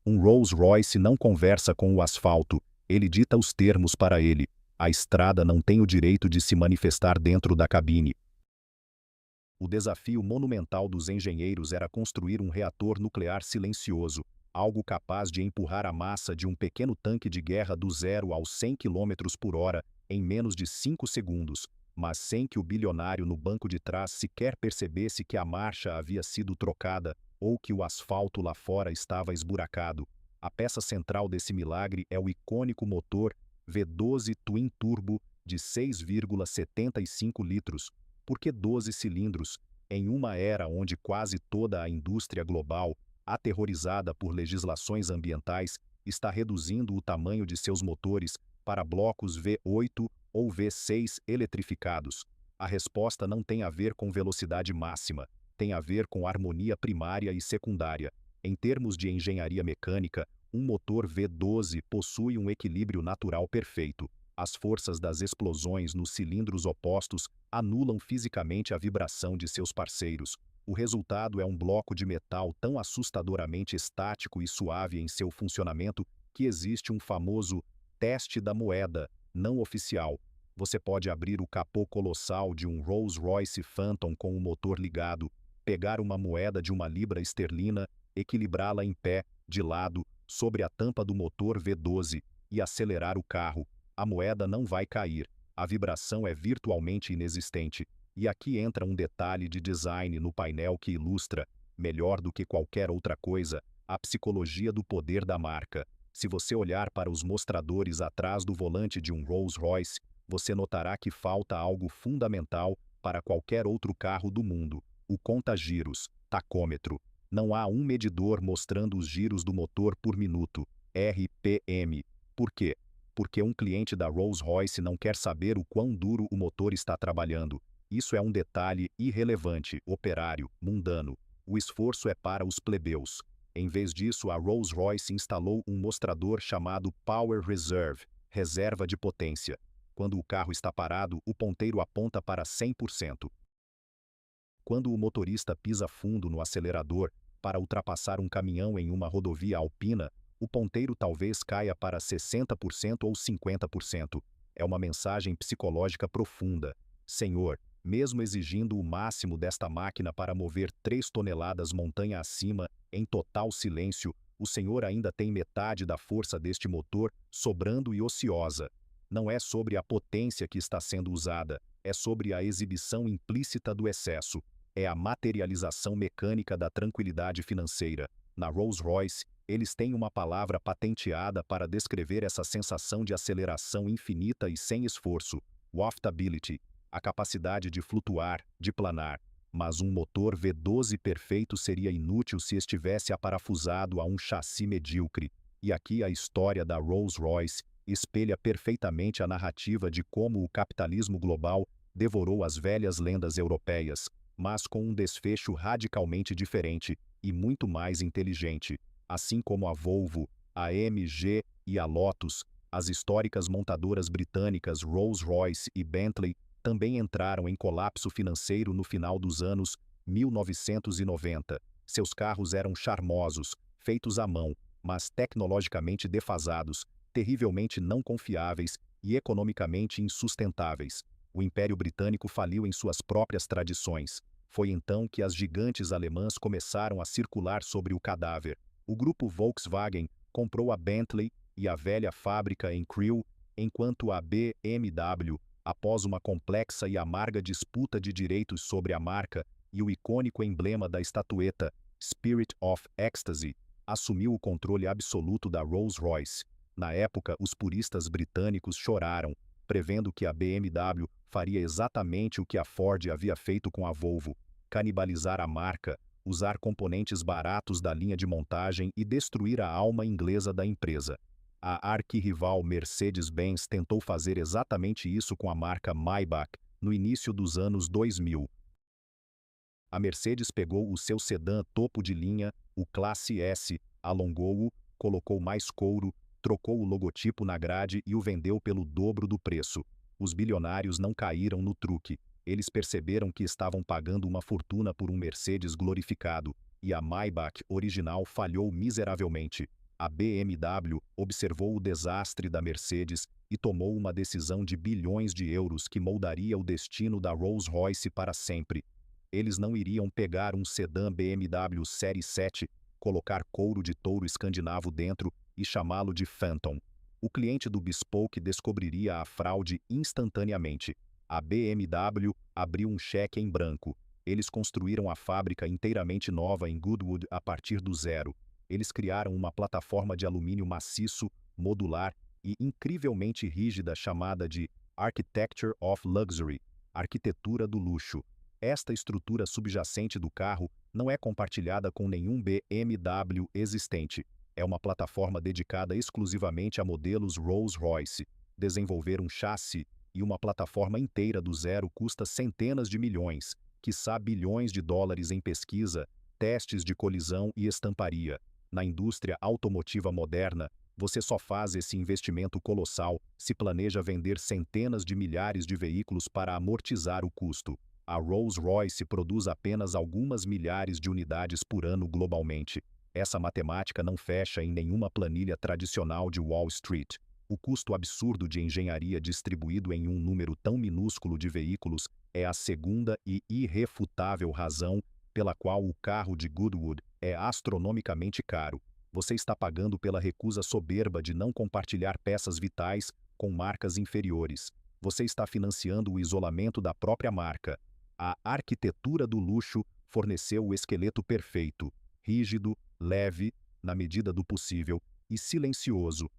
Um Rolls-Royce não conversa com o asfalto, ele dita os termos para ele. A estrada não tem o direito de se manifestar dentro da cabine. O desafio monumental dos engenheiros era construir um reator nuclear silencioso, algo capaz de empurrar a massa de um pequeno tanque de guerra do 0 aos 100 km por hora em menos de 5 segundos, mas sem que o bilionário no banco de trás sequer percebesse que a marcha havia sido trocada ou que o asfalto lá fora estava esburacado. A peça central desse milagre é o icônico motor V12 Twin Turbo de 6,75 litros. Por que 12 cilindros? Em uma era onde quase toda a indústria global, aterrorizada por legislações ambientais, está reduzindo o tamanho de seus motores para blocos V8 ou V6 eletrificados. A resposta não tem a ver com velocidade máxima, tem a ver com harmonia primária e secundária. Em termos de engenharia mecânica, um motor V12 possui um equilíbrio natural perfeito. As forças das explosões nos cilindros opostos anulam fisicamente a vibração de seus parceiros. O resultado é um bloco de metal tão assustadoramente estático e suave em seu funcionamento que existe um famoso teste da moeda, não oficial. Você pode abrir o capô colossal de um Rolls-Royce Phantom com o motor ligado, pegar uma moeda de 1 libra esterlina, equilibrá-la em pé, de lado, sobre a tampa do motor V12 e acelerar o carro. A moeda não vai cair, a vibração é virtualmente inexistente. E aqui entra um detalhe de design no painel que ilustra, melhor do que qualquer outra coisa, a psicologia do poder da marca. Se você olhar para os mostradores atrás do volante de um Rolls-Royce, você notará que falta algo fundamental para qualquer outro carro do mundo: o conta-giros, tacômetro. Não há um medidor mostrando os giros do motor por minuto, RPM. Por quê? Porque um cliente da Rolls-Royce não quer saber o quão duro o motor está trabalhando. Isso é um detalhe irrelevante, operário, mundano. O esforço é para os plebeus. Em vez disso, a Rolls-Royce instalou um mostrador chamado Power Reserve, reserva de potência. Quando o carro está parado, o ponteiro aponta para 100%. Quando o motorista pisa fundo no acelerador para ultrapassar um caminhão em uma rodovia alpina, o ponteiro talvez caia para 60% ou 50%. É uma mensagem psicológica profunda. Senhor, mesmo exigindo o máximo desta máquina para mover 3 toneladas montanha acima, em total silêncio, o Senhor ainda tem metade da força deste motor sobrando e ociosa. Não é sobre a potência que está sendo usada, é sobre a exibição implícita do excesso. É a materialização mecânica da tranquilidade financeira. Na Rolls-Royce, eles têm uma palavra patenteada para descrever essa sensação de aceleração infinita e sem esforço: waftability, a capacidade de flutuar, de planar. Mas um motor V12 perfeito seria inútil se estivesse aparafusado a um chassi medíocre. E aqui a história da Rolls-Royce espelha perfeitamente a narrativa de como o capitalismo global devorou as velhas lendas europeias, mas com um desfecho radicalmente diferente e muito mais inteligente. Assim como a Volvo, a AMG e a Lotus, as históricas montadoras britânicas Rolls-Royce e Bentley também entraram em colapso financeiro no final dos anos 1990. Seus carros eram charmosos, feitos à mão, mas tecnologicamente defasados, terrivelmente não confiáveis e economicamente insustentáveis. O Império Britânico faliu em suas próprias tradições. Foi então que as gigantes alemãs começaram a circular sobre o cadáver. O grupo Volkswagen comprou a Bentley e a velha fábrica em Crewe, enquanto a BMW, após uma complexa e amarga disputa de direitos sobre a marca e o icônico emblema da estatueta Spirit of Ecstasy, assumiu o controle absoluto da Rolls-Royce. Na época, os puristas britânicos choraram, prevendo que a BMW faria exatamente o que a Ford havia feito com a Volvo: canibalizar a marca, usar componentes baratos da linha de montagem e destruir a alma inglesa da empresa. A arquirrival Mercedes-Benz tentou fazer exatamente isso com a marca Maybach no início dos anos 2000. A Mercedes pegou o seu sedã topo de linha, o Classe S, alongou-o, colocou mais couro, trocou o logotipo na grade e o vendeu pelo dobro do preço. Os bilionários não caíram no truque. Eles perceberam que estavam pagando uma fortuna por um Mercedes glorificado, e a Maybach original falhou miseravelmente. A BMW observou o desastre da Mercedes e tomou uma decisão de bilhões de euros que moldaria o destino da Rolls-Royce para sempre. Eles não iriam pegar um sedã BMW Série 7, colocar couro de touro escandinavo dentro e chamá-lo de Phantom. O cliente do Bespoke descobriria a fraude instantaneamente. A BMW abriu um cheque em branco. Eles construíram a fábrica inteiramente nova em Goodwood a partir do zero. Eles criaram uma plataforma de alumínio maciço, modular e incrivelmente rígida chamada de Architecture of Luxury, arquitetura do luxo. Esta estrutura subjacente do carro não é compartilhada com nenhum BMW existente. É uma plataforma dedicada exclusivamente a modelos Rolls-Royce. Desenvolver um chassi e uma plataforma inteira do zero custa centenas de milhões, quiçá bilhões de dólares em pesquisa, testes de colisão e estamparia. Na indústria automotiva moderna, você só faz esse investimento colossal se planeja vender centenas de milhares de veículos para amortizar o custo. A Rolls-Royce produz apenas algumas milhares de unidades por ano globalmente. Essa matemática não fecha em nenhuma planilha tradicional de Wall Street. O custo absurdo de engenharia distribuído em um número tão minúsculo de veículos é a segunda e irrefutável razão pela qual o carro de Goodwood é astronomicamente caro. Você está pagando pela recusa soberba de não compartilhar peças vitais com marcas inferiores. Você está financiando o isolamento da própria marca. A arquitetura do luxo forneceu o esqueleto perfeito, rígido, leve, na medida do possível, e silencioso.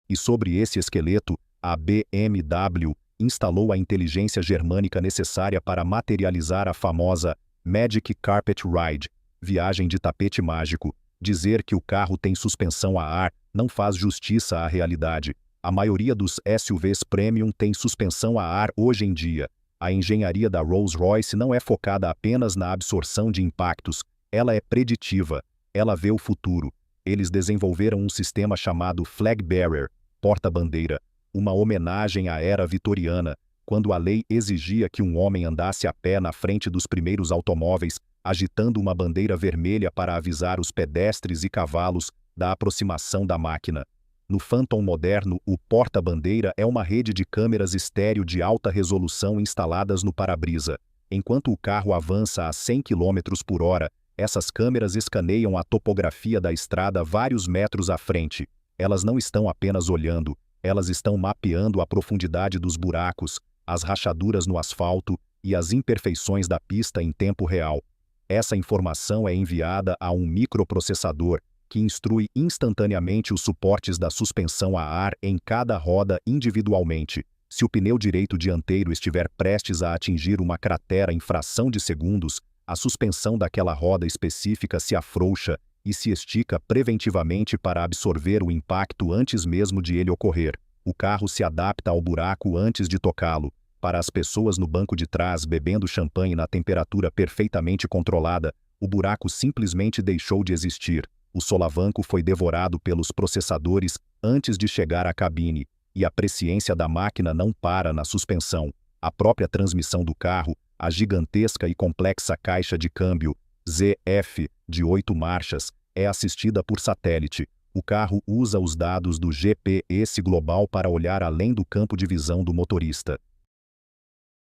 E sobre esse esqueleto, a BMW instalou a inteligência germânica necessária para materializar a famosa Magic Carpet Ride, viagem de tapete mágico. Dizer que o carro tem suspensão a ar não faz justiça à realidade. A maioria dos SUVs premium tem suspensão a ar hoje em dia. A engenharia da Rolls-Royce não é focada apenas na absorção de impactos, ela é preditiva. Ela vê o futuro. Eles desenvolveram um sistema chamado Flag Bearer, porta-bandeira, uma homenagem à era vitoriana, quando a lei exigia que um homem andasse a pé na frente dos primeiros automóveis, agitando uma bandeira vermelha para avisar os pedestres e cavalos da aproximação da máquina. No Phantom moderno, o porta-bandeira é uma rede de câmeras estéreo de alta resolução instaladas no para-brisa. Enquanto o carro avança a 100 km por hora, essas câmeras escaneiam a topografia da estrada vários metros à frente. Elas não estão apenas olhando, elas estão mapeando a profundidade dos buracos, as rachaduras no asfalto e as imperfeições da pista em tempo real. Essa informação é enviada a um microprocessador, que instrui instantaneamente os suportes da suspensão a ar em cada roda individualmente. Se o pneu direito dianteiro estiver prestes a atingir uma cratera em fração de segundos, a suspensão daquela roda específica se afrouxa e se estica preventivamente para absorver o impacto antes mesmo de ele ocorrer. O carro se adapta ao buraco antes de tocá-lo. Para as pessoas no banco de trás bebendo champanhe na temperatura perfeitamente controlada, o buraco simplesmente deixou de existir. O solavanco foi devorado pelos processadores antes de chegar à cabine, e a presciência da máquina não para na suspensão. A própria transmissão do carro, a gigantesca e complexa caixa de câmbio ZF de 8 marchas, é assistida por satélite. O carro usa os dados do GPS global para olhar além do campo de visão do motorista.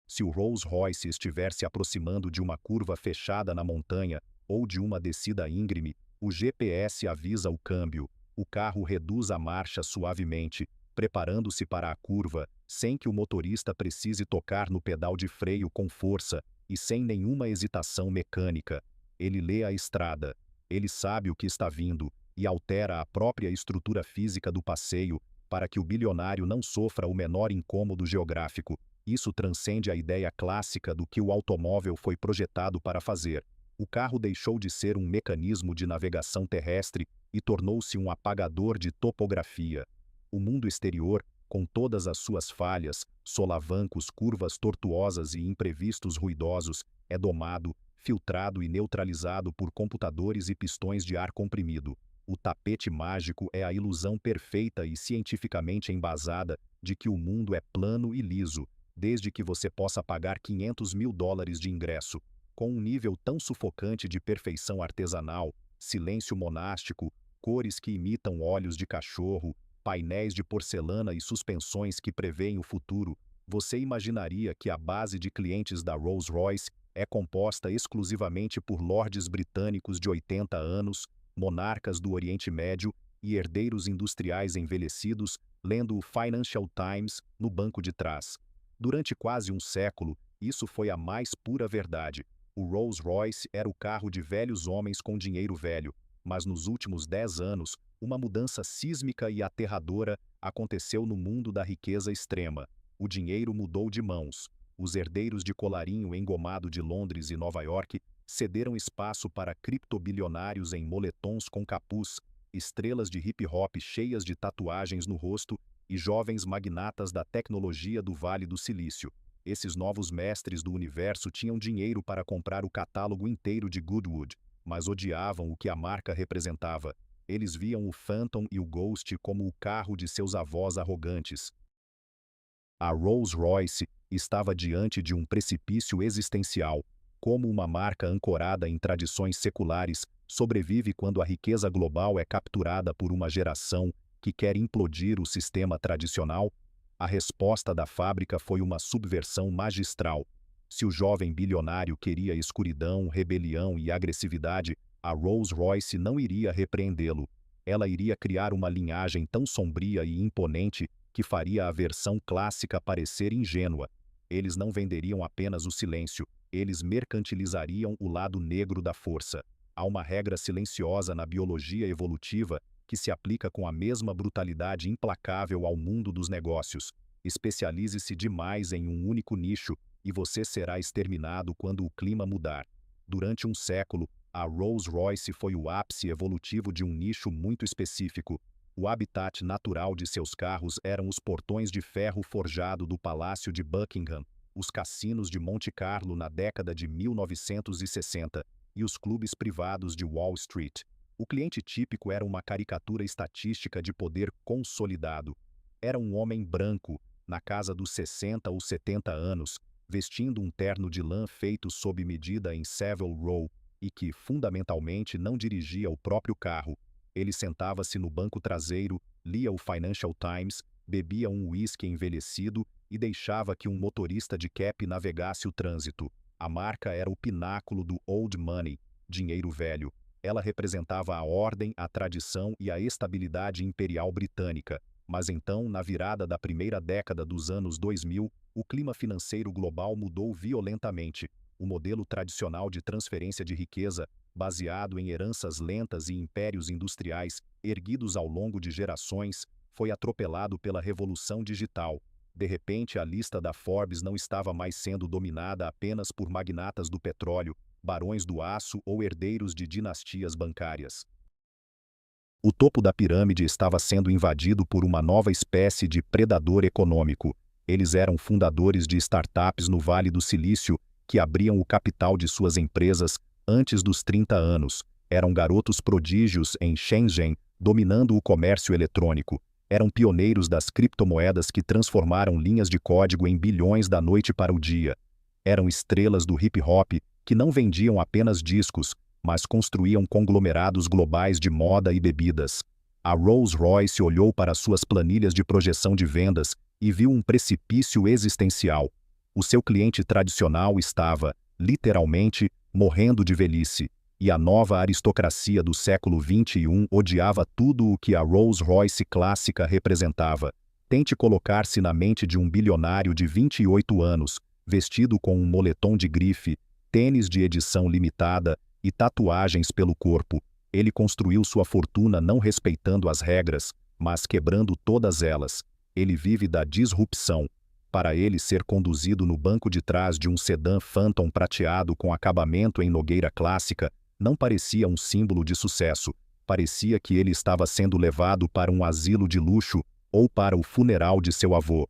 Se o Rolls-Royce estiver se aproximando de uma curva fechada na montanha ou de uma descida íngreme, o GPS avisa o câmbio. O carro reduz a marcha suavemente, preparando-se para a curva, sem que o motorista precise tocar no pedal de freio com força e sem nenhuma hesitação mecânica. Ele lê a estrada. Ele sabe o que está vindo e altera a própria estrutura física do passeio para que o bilionário não sofra o menor incômodo geográfico. Isso transcende a ideia clássica do que o automóvel foi projetado para fazer. O carro deixou de ser um mecanismo de navegação terrestre e tornou-se um apagador de topografia. O mundo exterior, com todas as suas falhas, solavancos, curvas tortuosas e imprevistos ruidosos, é domado, filtrado e neutralizado por computadores e pistões de ar comprimido. O tapete mágico é a ilusão perfeita e cientificamente embasada de que o mundo é plano e liso, desde que você possa pagar $500 mil de ingresso. Com um nível tão sufocante de perfeição artesanal, silêncio monástico, cores que imitam olhos de cachorro, painéis de porcelana e suspensões que preveem o futuro, você imaginaria que a base de clientes da Rolls-Royce é composta exclusivamente por lordes britânicos de 80 anos, monarcas do Oriente Médio e herdeiros industriais envelhecidos lendo o Financial Times no banco de trás. Durante quase um século, isso foi a mais pura verdade. O Rolls-Royce era o carro de velhos homens com dinheiro velho, mas nos últimos 10 anos, uma mudança sísmica e aterradora aconteceu no mundo da riqueza extrema. O dinheiro mudou de mãos. Os herdeiros de colarinho engomado de Londres e Nova York cederam espaço para criptobilionários em moletons com capuz, estrelas de hip-hop cheias de tatuagens no rosto e jovens magnatas da tecnologia do Vale do Silício. Esses novos mestres do universo tinham dinheiro para comprar o catálogo inteiro de Goodwood, mas odiavam o que a marca representava. Eles viam o Phantom e o Ghost como o carro de seus avós arrogantes. A Rolls-Royce estava diante de um precipício existencial. Como uma marca ancorada em tradições seculares sobrevive quando a riqueza global é capturada por uma geração que quer implodir o sistema tradicional? A resposta da fábrica foi uma subversão magistral. Se o jovem bilionário queria escuridão, rebelião e agressividade, a Rolls-Royce não iria repreendê-lo. Ela iria criar uma linhagem tão sombria e imponente que faria a versão clássica parecer ingênua. Eles não venderiam apenas o silêncio, eles mercantilizariam o lado negro da força. Há uma regra silenciosa na biologia evolutiva que se aplica com a mesma brutalidade implacável ao mundo dos negócios. Especialize-se demais em um único nicho e você será exterminado quando o clima mudar. Durante um século, a Rolls-Royce foi o ápice evolutivo de um nicho muito específico. O habitat natural de seus carros eram os portões de ferro forjado do Palácio de Buckingham, os cassinos de Monte Carlo na década de 1960 e os clubes privados de Wall Street. O cliente típico era uma caricatura estatística de poder consolidado. Era um homem branco, na casa dos 60 ou 70 anos, vestindo um terno de lã feito sob medida em Savile Row e que, fundamentalmente, não dirigia o próprio carro. Ele sentava-se no banco traseiro, lia o Financial Times, bebia um uísque envelhecido e deixava que um motorista de cab navegasse o trânsito. A marca era o pináculo do old money, dinheiro velho. Ela representava a ordem, a tradição e a estabilidade imperial britânica. Mas então, na virada da primeira década dos anos 2000, o clima financeiro global mudou violentamente. O modelo tradicional de transferência de riqueza, baseado em heranças lentas e impérios industriais erguidos ao longo de gerações, foi atropelado pela revolução digital. De repente, a lista da Forbes não estava mais sendo dominada apenas por magnatas do petróleo, barões do aço ou herdeiros de dinastias bancárias. O topo da pirâmide estava sendo invadido por uma nova espécie de predador econômico. Eles eram fundadores de startups no Vale do Silício, que abriam o capital de suas empresas antes dos 30 anos. Eram garotos prodígios em Shenzhen, dominando o comércio eletrônico. Eram pioneiros das criptomoedas que transformaram linhas de código em bilhões da noite para o dia. Eram estrelas do hip-hop que não vendiam apenas discos, mas construíam conglomerados globais de moda e bebidas. A Rolls-Royce olhou para suas planilhas de projeção de vendas e viu um precipício existencial. O seu cliente tradicional estava, literalmente, morrendo de velhice, e a nova aristocracia do século XXI odiava tudo o que a Rolls-Royce clássica representava. Tente colocar-se na mente de um bilionário de 28 anos, vestido com um moletom de grife, tênis de edição limitada e tatuagens pelo corpo. Ele construiu sua fortuna não respeitando as regras, mas quebrando todas elas. Ele vive da disrupção. Para ele ser conduzido no banco de trás de um sedã Phantom prateado com acabamento em nogueira clássica, não parecia um símbolo de sucesso. Parecia que ele estava sendo levado para um asilo de luxo ou para o funeral de seu avô.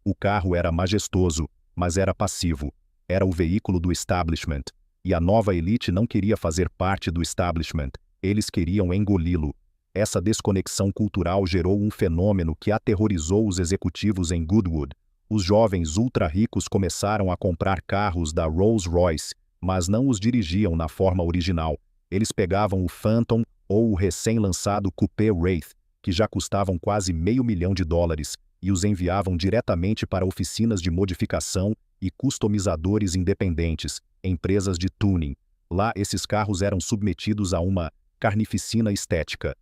O carro era majestoso, mas era passivo. Era o veículo do establishment. E a nova elite não queria fazer parte do establishment. Eles queriam engoli-lo. Essa desconexão cultural gerou um fenômeno que aterrorizou os executivos em Goodwood. Os jovens ultra-ricos começaram a comprar carros da Rolls-Royce, mas não os dirigiam na forma original. Eles pegavam o Phantom ou o recém-lançado Coupé Wraith, que já custavam quase $500 mil, e os enviavam diretamente para oficinas de modificação e customizadores independentes, empresas de tuning. Lá, esses carros eram submetidos a uma carnificina estética.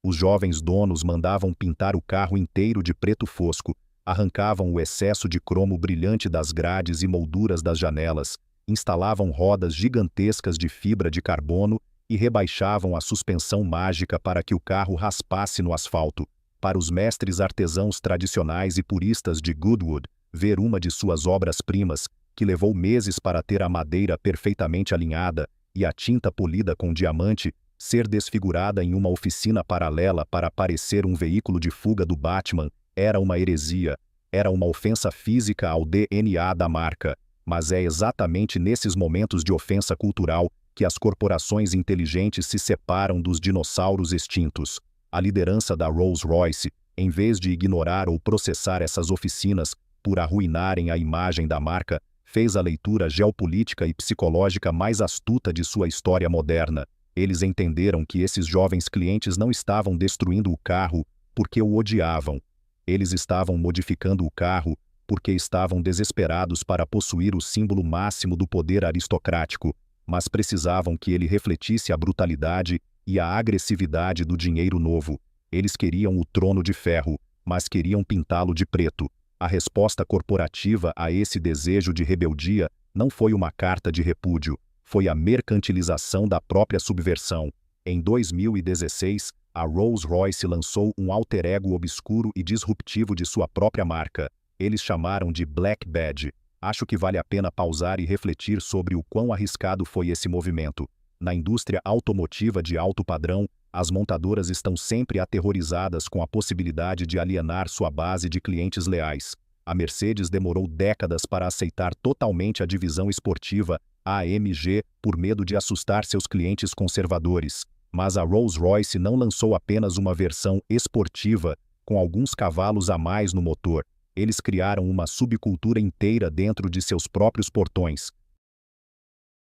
Os jovens donos mandavam pintar o carro inteiro de preto fosco, arrancavam o excesso de cromo brilhante das grades e molduras das janelas, instalavam rodas gigantescas de fibra de carbono e rebaixavam a suspensão mágica para que o carro raspasse no asfalto. Para os mestres artesãos tradicionais e puristas de Goodwood, ver uma de suas obras-primas, que levou meses para ter a madeira perfeitamente alinhada e a tinta polida com diamante, ser desfigurada em uma oficina paralela para parecer um veículo de fuga do Batman, era uma heresia, era uma ofensa física ao DNA da marca. Mas é exatamente nesses momentos de ofensa cultural que as corporações inteligentes se separam dos dinossauros extintos. A liderança da Rolls-Royce, em vez de ignorar ou processar essas oficinas por arruinarem a imagem da marca, fez a leitura geopolítica e psicológica mais astuta de sua história moderna. Eles entenderam que esses jovens clientes não estavam destruindo o carro porque o odiavam. Eles estavam modificando o carro porque estavam desesperados para possuir o símbolo máximo do poder aristocrático, mas precisavam que ele refletisse a brutalidade e a agressividade do dinheiro novo. Eles queriam o trono de ferro, mas queriam pintá-lo de preto. A resposta corporativa a esse desejo de rebeldia não foi uma carta de repúdio, foi a mercantilização da própria subversão. Em 2016, a Rolls-Royce lançou um alter ego obscuro e disruptivo de sua própria marca. Eles chamaram de Black Badge. Acho que vale a pena pausar e refletir sobre o quão arriscado foi esse movimento. Na indústria automotiva de alto padrão, as montadoras estão sempre aterrorizadas com a possibilidade de alienar sua base de clientes leais. A Mercedes demorou décadas para aceitar totalmente a divisão esportiva AMG por medo de assustar seus clientes conservadores. Mas a Rolls-Royce não lançou apenas uma versão esportiva, com alguns cavalos a mais no motor. Eles criaram uma subcultura inteira dentro de seus próprios portões.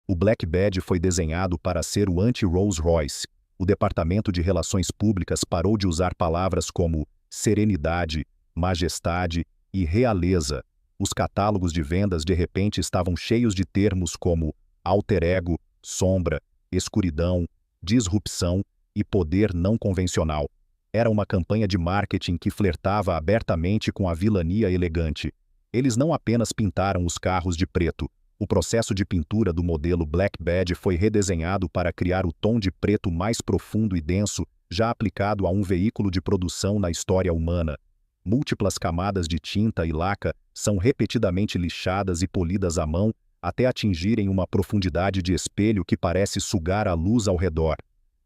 O Black Badge foi desenhado para ser o anti-Rolls-Royce. O Departamento de Relações Públicas parou de usar palavras como serenidade, majestade e realeza. Os catálogos de vendas de repente estavam cheios de termos como alter ego, sombra, escuridão, disrupção e poder não convencional. Era uma campanha de marketing que flertava abertamente com a vilania elegante. Eles não apenas pintaram os carros de preto. O processo de pintura do modelo Black Badge foi redesenhado para criar o tom de preto mais profundo e denso já aplicado a um veículo de produção na história humana. Múltiplas camadas de tinta e laca são repetidamente lixadas e polidas à mão até atingirem uma profundidade de espelho que parece sugar a luz ao redor.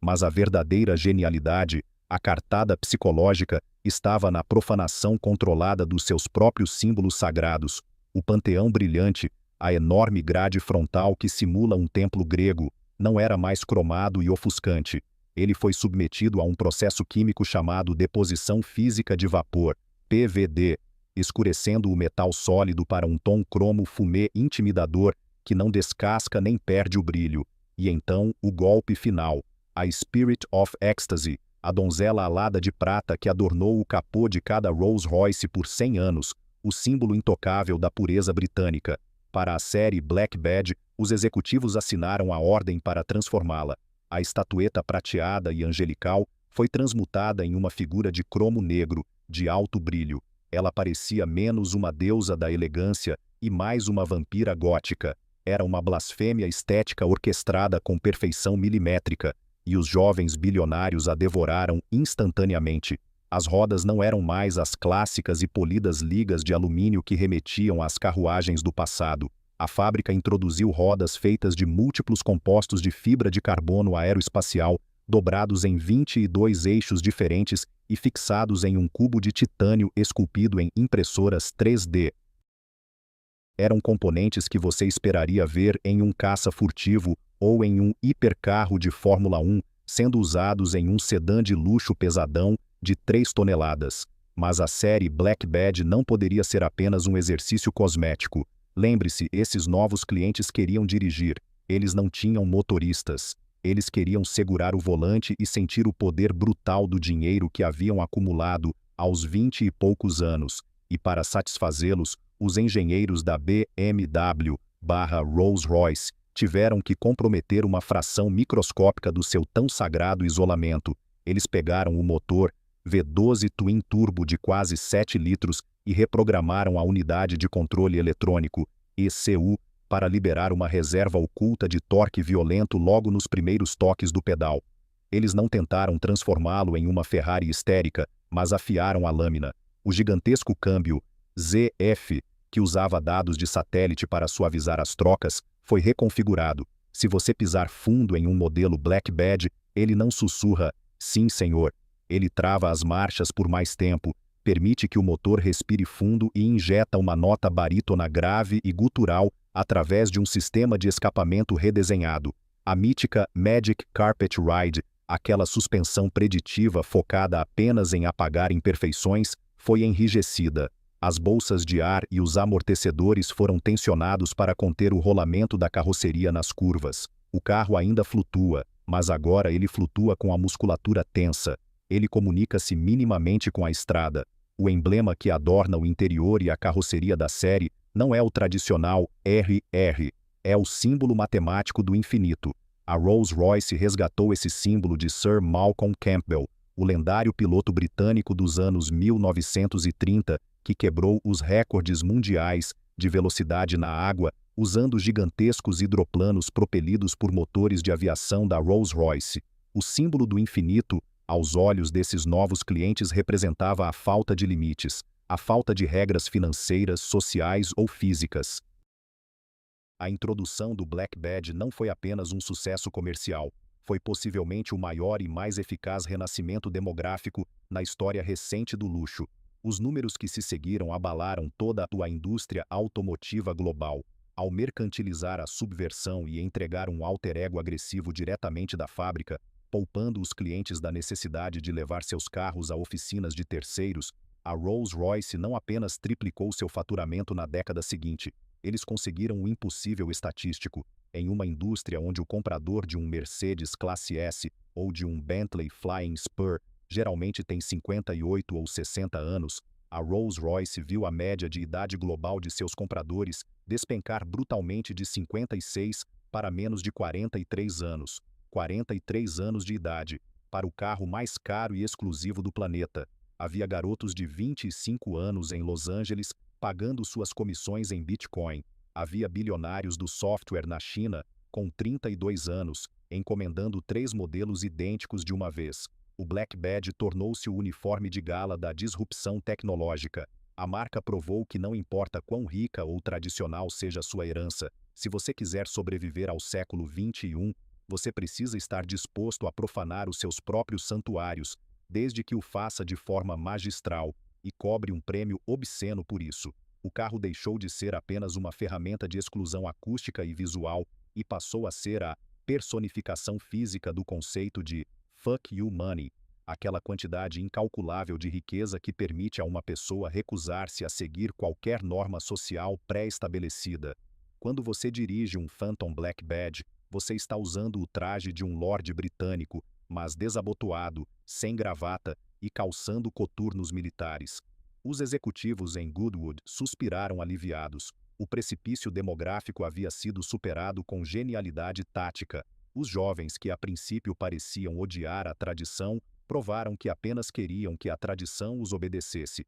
Mas a verdadeira genialidade, a cartada psicológica, estava na profanação controlada dos seus próprios símbolos sagrados, o panteão brilhante, a enorme grade frontal que simula um templo grego, não era mais cromado e ofuscante. Ele foi submetido a um processo químico chamado deposição física de vapor, PVD, escurecendo o metal sólido para um tom cromo fumê intimidador que não descasca nem perde o brilho. E então, o golpe final, a Spirit of Ecstasy, a donzela alada de prata que adornou o capô de cada Rolls-Royce por 100 anos, o símbolo intocável da pureza britânica. Para a série Black Badge, os executivos assinaram a ordem para transformá-la. A estatueta prateada e angelical foi transmutada em uma figura de cromo negro, de alto brilho. Ela parecia menos uma deusa da elegância e mais uma vampira gótica. Era uma blasfêmia estética orquestrada com perfeição milimétrica, e os jovens bilionários a devoraram instantaneamente. As rodas não eram mais as clássicas e polidas ligas de alumínio que remetiam às carruagens do passado. A fábrica introduziu rodas feitas de múltiplos compostos de fibra de carbono aeroespacial, dobrados em 22 eixos diferentes e fixados em um cubo de titânio esculpido em impressoras 3D. Eram componentes que você esperaria ver em um caça furtivo ou em um hipercarro de Fórmula 1, sendo usados em um sedã de luxo pesadão de 3 toneladas. Mas a série Black Badge não poderia ser apenas um exercício cosmético. Lembre-se, esses novos clientes queriam dirigir. Eles não tinham motoristas. Eles queriam segurar o volante e sentir o poder brutal do dinheiro que haviam acumulado aos 20 e poucos anos. E para satisfazê-los, os engenheiros da BMW/Rolls-Royce tiveram que comprometer uma fração microscópica do seu tão sagrado isolamento. Eles pegaram o motor V12 Twin Turbo de quase 7 litros e reprogramaram a unidade de controle eletrônico, ECU, para liberar uma reserva oculta de torque violento logo nos primeiros toques do pedal. Eles não tentaram transformá-lo em uma Ferrari histérica, mas afiaram a lâmina. O gigantesco câmbio ZF, que usava dados de satélite para suavizar as trocas, foi reconfigurado. Se você pisar fundo em um modelo Black Badge, ele não sussurra, sim senhor. Ele trava as marchas por mais tempo, permite que o motor respire fundo e injeta uma nota barítona grave e gutural através de um sistema de escapamento redesenhado. A mítica Magic Carpet Ride, aquela suspensão preditiva focada apenas em apagar imperfeições, foi enrijecida. As bolsas de ar e os amortecedores foram tensionados para conter o rolamento da carroceria nas curvas. O carro ainda flutua, mas agora ele flutua com a musculatura tensa. Ele comunica-se minimamente com a estrada. O emblema que adorna o interior e a carroceria da série não é o tradicional RR, é o símbolo matemático do infinito. A Rolls-Royce resgatou esse símbolo de Sir Malcolm Campbell, o lendário piloto britânico dos anos 1930, que quebrou os recordes mundiais de velocidade na água usando gigantescos hidroplanos propelidos por motores de aviação da Rolls-Royce. O símbolo do infinito, aos olhos desses novos clientes, representava a falta de limites, a falta de regras financeiras, sociais ou físicas. A introdução do Black Badge não foi apenas um sucesso comercial, foi possivelmente o maior e mais eficaz renascimento demográfico na história recente do luxo. Os números que se seguiram abalaram toda a indústria automotiva global. Ao mercantilizar a subversão e entregar um alter ego agressivo diretamente da fábrica, Poupando os clientes da necessidade de levar seus carros a oficinas de terceiros, a Rolls-Royce não apenas triplicou seu faturamento na década seguinte, eles conseguiram o impossível estatístico. Em uma indústria onde o comprador de um Mercedes Classe S ou de um Bentley Flying Spur geralmente tem 58 ou 60 anos, a Rolls-Royce viu a média de idade global de seus compradores despencar brutalmente de 56 para menos de 43 anos. 43 anos de idade, para o carro mais caro e exclusivo do planeta. Havia garotos de 25 anos em Los Angeles pagando suas comissões em Bitcoin. Havia bilionários do software na China, com 32 anos, encomendando 3 modelos idênticos de uma vez. O Black Badge tornou-se o uniforme de gala da disrupção tecnológica. A marca provou que não importa quão rica ou tradicional seja sua herança, se você quiser sobreviver ao século XXI, você precisa estar disposto a profanar os seus próprios santuários, desde que o faça de forma magistral, e cobre um prêmio obsceno por isso. O carro deixou de ser apenas uma ferramenta de exclusão acústica e visual e passou a ser a personificação física do conceito de "fuck you money", aquela quantidade incalculável de riqueza que permite a uma pessoa recusar-se a seguir qualquer norma social pré-estabelecida. Quando você dirige um Phantom Black Badge, você está usando o traje de um lorde britânico, mas desabotoado, sem gravata e calçando coturnos militares. Os executivos em Goodwood suspiraram aliviados. O precipício demográfico havia sido superado com genialidade tática. Os jovens que a princípio pareciam odiar a tradição, provaram que apenas queriam que a tradição os obedecesse.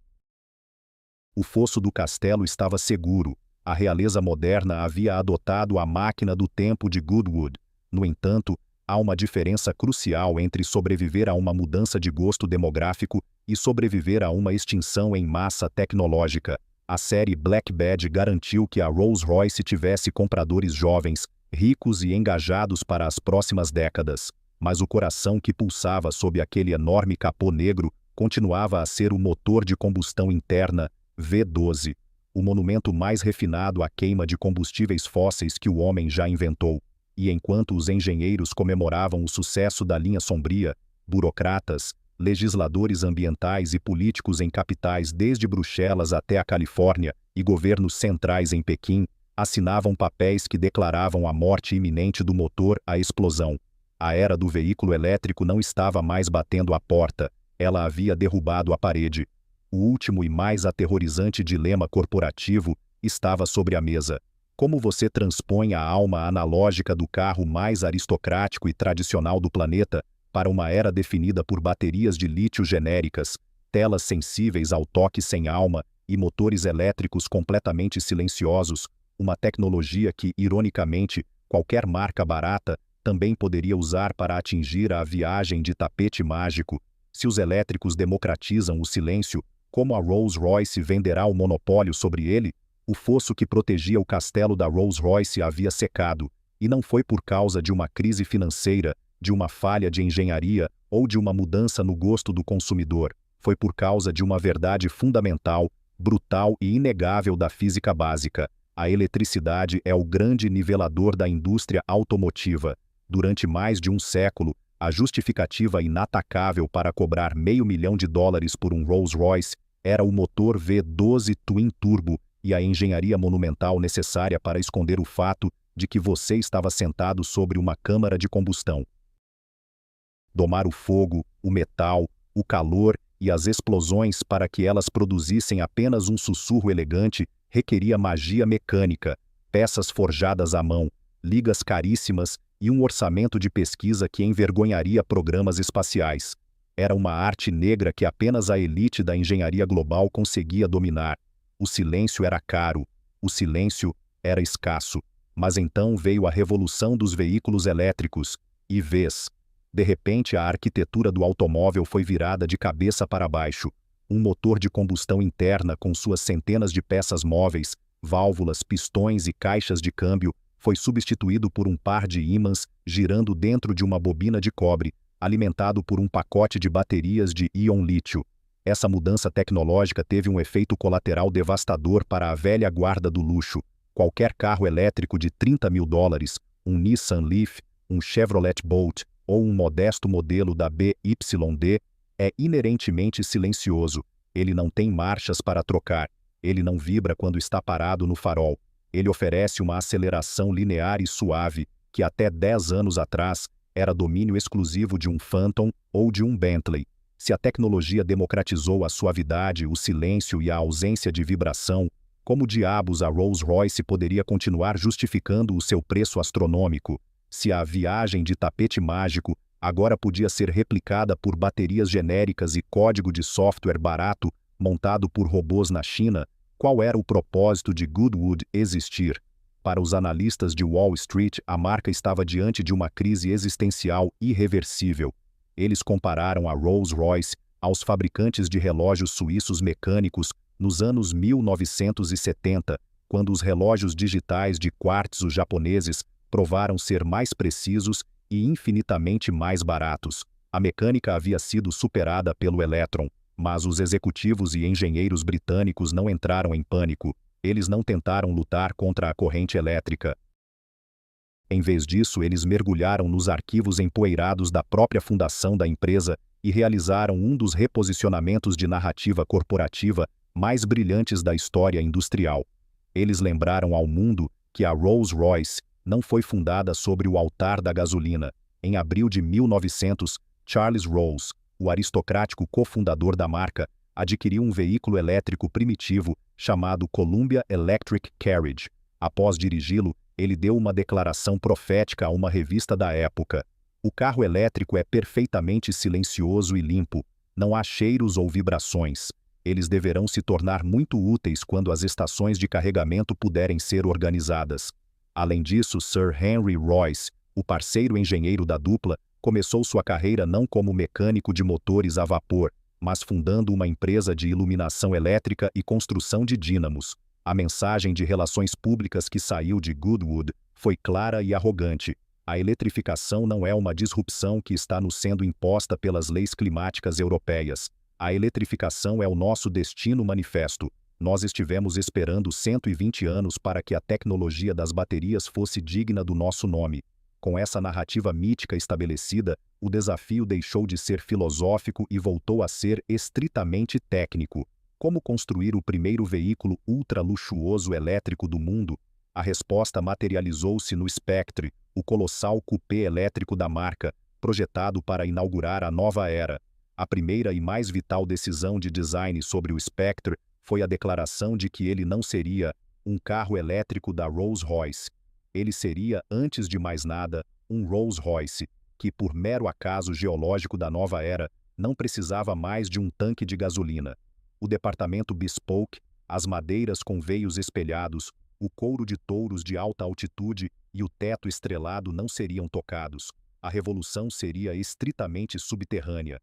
O fosso do castelo estava seguro. A realeza moderna havia adotado a máquina do tempo de Goodwood. No entanto, há uma diferença crucial entre sobreviver a uma mudança de gosto demográfico e sobreviver a uma extinção em massa tecnológica. A série Black Badge garantiu que a Rolls-Royce tivesse compradores jovens, ricos e engajados para as próximas décadas. Mas o coração que pulsava sob aquele enorme capô negro continuava a ser o motor de combustão interna V12, o monumento mais refinado à queima de combustíveis fósseis que o homem já inventou. E enquanto os engenheiros comemoravam o sucesso da linha sombria, burocratas, legisladores ambientais e políticos em capitais desde Bruxelas até a Califórnia e governos centrais em Pequim assinavam papéis que declaravam a morte iminente do motor à explosão. A era do veículo elétrico não estava mais batendo à porta, ela havia derrubado a parede. O último e mais aterrorizante dilema corporativo estava sobre a mesa. Como você transpõe a alma analógica do carro mais aristocrático e tradicional do planeta para uma era definida por baterias de lítio genéricas, telas sensíveis ao toque sem alma e motores elétricos completamente silenciosos, uma tecnologia que, ironicamente, qualquer marca barata também poderia usar para atingir a viagem de tapete mágico? Se os elétricos democratizam o silêncio, como a Rolls-Royce venderá o monopólio sobre ele? O fosso que protegia o castelo da Rolls-Royce havia secado, e não foi por causa de uma crise financeira, de uma falha de engenharia ou de uma mudança no gosto do consumidor. Foi por causa de uma verdade fundamental, brutal e inegável da física básica. A eletricidade é o grande nivelador da indústria automotiva. Durante mais de um século, a justificativa inatacável para cobrar $500 mil por um Rolls-Royce era o motor V12 Twin Turbo e a engenharia monumental necessária para esconder o fato de que você estava sentado sobre uma câmara de combustão. Domar o fogo, o metal, o calor e as explosões para que elas produzissem apenas um sussurro elegante requeria magia mecânica, peças forjadas à mão, ligas caríssimas e um orçamento de pesquisa que envergonharia programas espaciais. Era uma arte negra que apenas a elite da engenharia global conseguia dominar. O silêncio era caro, o silêncio era escasso. Mas então veio a revolução dos veículos elétricos, e de repente a arquitetura do automóvel foi virada de cabeça para baixo. Um motor de combustão interna com suas centenas de peças móveis, válvulas, pistões e caixas de câmbio foi substituído por um par de ímãs girando dentro de uma bobina de cobre, alimentado por um pacote de baterias de íon lítio. Essa mudança tecnológica teve um efeito colateral devastador para a velha guarda do luxo. Qualquer carro elétrico de $30 mil, um Nissan Leaf, um Chevrolet Bolt, ou um modesto modelo da BYD, é inerentemente silencioso. Ele não tem marchas para trocar. Ele não vibra quando está parado no farol. Ele oferece uma aceleração linear e suave, que até 10 anos atrás era domínio exclusivo de um Phantom ou de um Bentley. Se a tecnologia democratizou a suavidade, o silêncio e a ausência de vibração, como diabos a Rolls-Royce poderia continuar justificando o seu preço astronômico, se a viagem de tapete mágico agora podia ser replicada por baterias genéricas e código de software barato montado por robôs na China? Qual era o propósito de Goodwood existir? Para os analistas de Wall Street, a marca estava diante de uma crise existencial irreversível. Eles compararam a Rolls-Royce aos fabricantes de relógios suíços mecânicos nos anos 1970, quando os relógios digitais de quartzo japoneses provaram ser mais precisos e infinitamente mais baratos. A mecânica havia sido superada pelo elétron, mas os executivos e engenheiros britânicos não entraram em pânico. Eles não tentaram lutar contra a corrente elétrica. Em vez disso, eles mergulharam nos arquivos empoeirados da própria fundação da empresa e realizaram um dos reposicionamentos de narrativa corporativa mais brilhantes da história industrial. Eles lembraram ao mundo que a Rolls-Royce não foi fundada sobre o altar da gasolina. Em abril de 1900, Charles Rolls, o aristocrático cofundador da marca, adquiriu um veículo elétrico primitivo chamado Columbia Electric Carriage. Após dirigi-lo, ele deu uma declaração profética a uma revista da época. O carro elétrico é perfeitamente silencioso e limpo. Não há cheiros ou vibrações. Eles deverão se tornar muito úteis quando as estações de carregamento puderem ser organizadas. Além disso, Sir Henry Royce, o parceiro engenheiro da dupla, começou sua carreira não como mecânico de motores a vapor, mas fundando uma empresa de iluminação elétrica e construção de dínamos. A mensagem de relações públicas que saiu de Goodwood foi clara e arrogante. A eletrificação não é uma disrupção que está nos sendo imposta pelas leis climáticas europeias. A eletrificação é o nosso destino manifesto. Nós estivemos esperando 120 anos para que a tecnologia das baterias fosse digna do nosso nome. Com essa narrativa mítica estabelecida, o desafio deixou de ser filosófico e voltou a ser estritamente técnico. Como construir o primeiro veículo ultra-luxuoso elétrico do mundo? A resposta materializou-se no Spectre, o colossal coupé elétrico da marca, projetado para inaugurar a nova era. A primeira e mais vital decisão de design sobre o Spectre foi a declaração de que ele não seria um carro elétrico da Rolls-Royce. Ele seria, antes de mais nada, um Rolls-Royce, que, por mero acaso geológico da nova era, não precisava mais de um tanque de gasolina. O departamento bespoke, as madeiras com veios espelhados, o couro de touros de alta altitude e o teto estrelado não seriam tocados. A revolução seria estritamente subterrânea.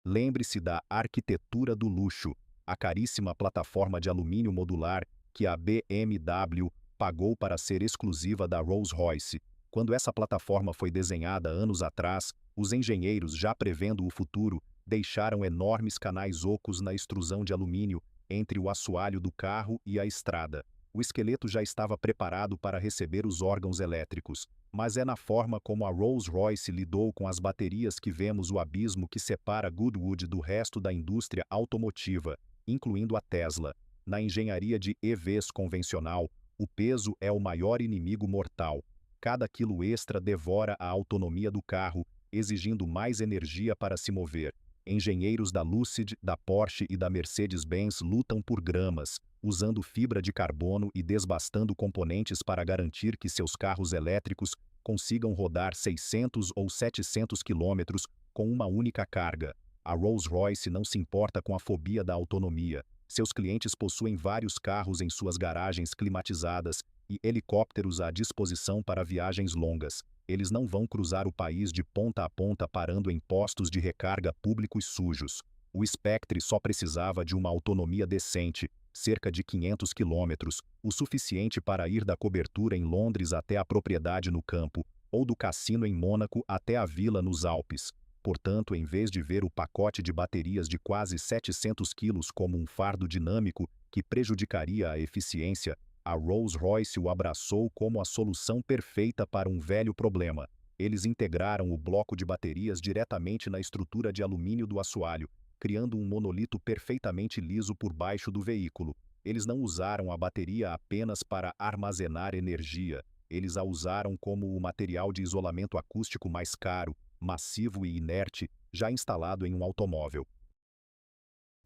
Lembre-se da arquitetura do luxo, a caríssima plataforma de alumínio modular que a BMW pagou para ser exclusiva da Rolls-Royce. Quando essa plataforma foi desenhada anos atrás, os engenheiros, já prevendo o futuro, deixaram enormes canais ocos na extrusão de alumínio entre o assoalho do carro e a estrada. O esqueleto já estava preparado para receber os órgãos elétricos, mas é na forma como a Rolls-Royce lidou com as baterias que vemos o abismo que separa Goodwood do resto da indústria automotiva, incluindo a Tesla. Na engenharia de EVs convencional, o peso é o maior inimigo mortal. Cada quilo extra devora a autonomia do carro, exigindo mais energia para se mover. Engenheiros da Lucid, da Porsche e da Mercedes-Benz lutam por gramas, usando fibra de carbono e desbastando componentes para garantir que seus carros elétricos consigam rodar 600 ou 700 quilômetros com uma única carga. A Rolls-Royce não se importa com a fobia da autonomia. Seus clientes possuem vários carros em suas garagens climatizadas e helicópteros à disposição para viagens longas. Eles não vão cruzar o país de ponta a ponta parando em postos de recarga públicos sujos. O Spectre só precisava de uma autonomia decente, cerca de 500 quilômetros, o suficiente para ir da cobertura em Londres até a propriedade no campo, ou do cassino em Mônaco até a vila nos Alpes. Portanto, em vez de ver o pacote de baterias de quase 700 quilos como um fardo dinâmico que prejudicaria a eficiência, a Rolls-Royce o abraçou como a solução perfeita para um velho problema. Eles integraram o bloco de baterias diretamente na estrutura de alumínio do assoalho, criando um monolito perfeitamente liso por baixo do veículo. Eles não usaram a bateria apenas para armazenar energia, eles a usaram como o material de isolamento acústico mais caro, massivo e inerte, já instalado em um automóvel.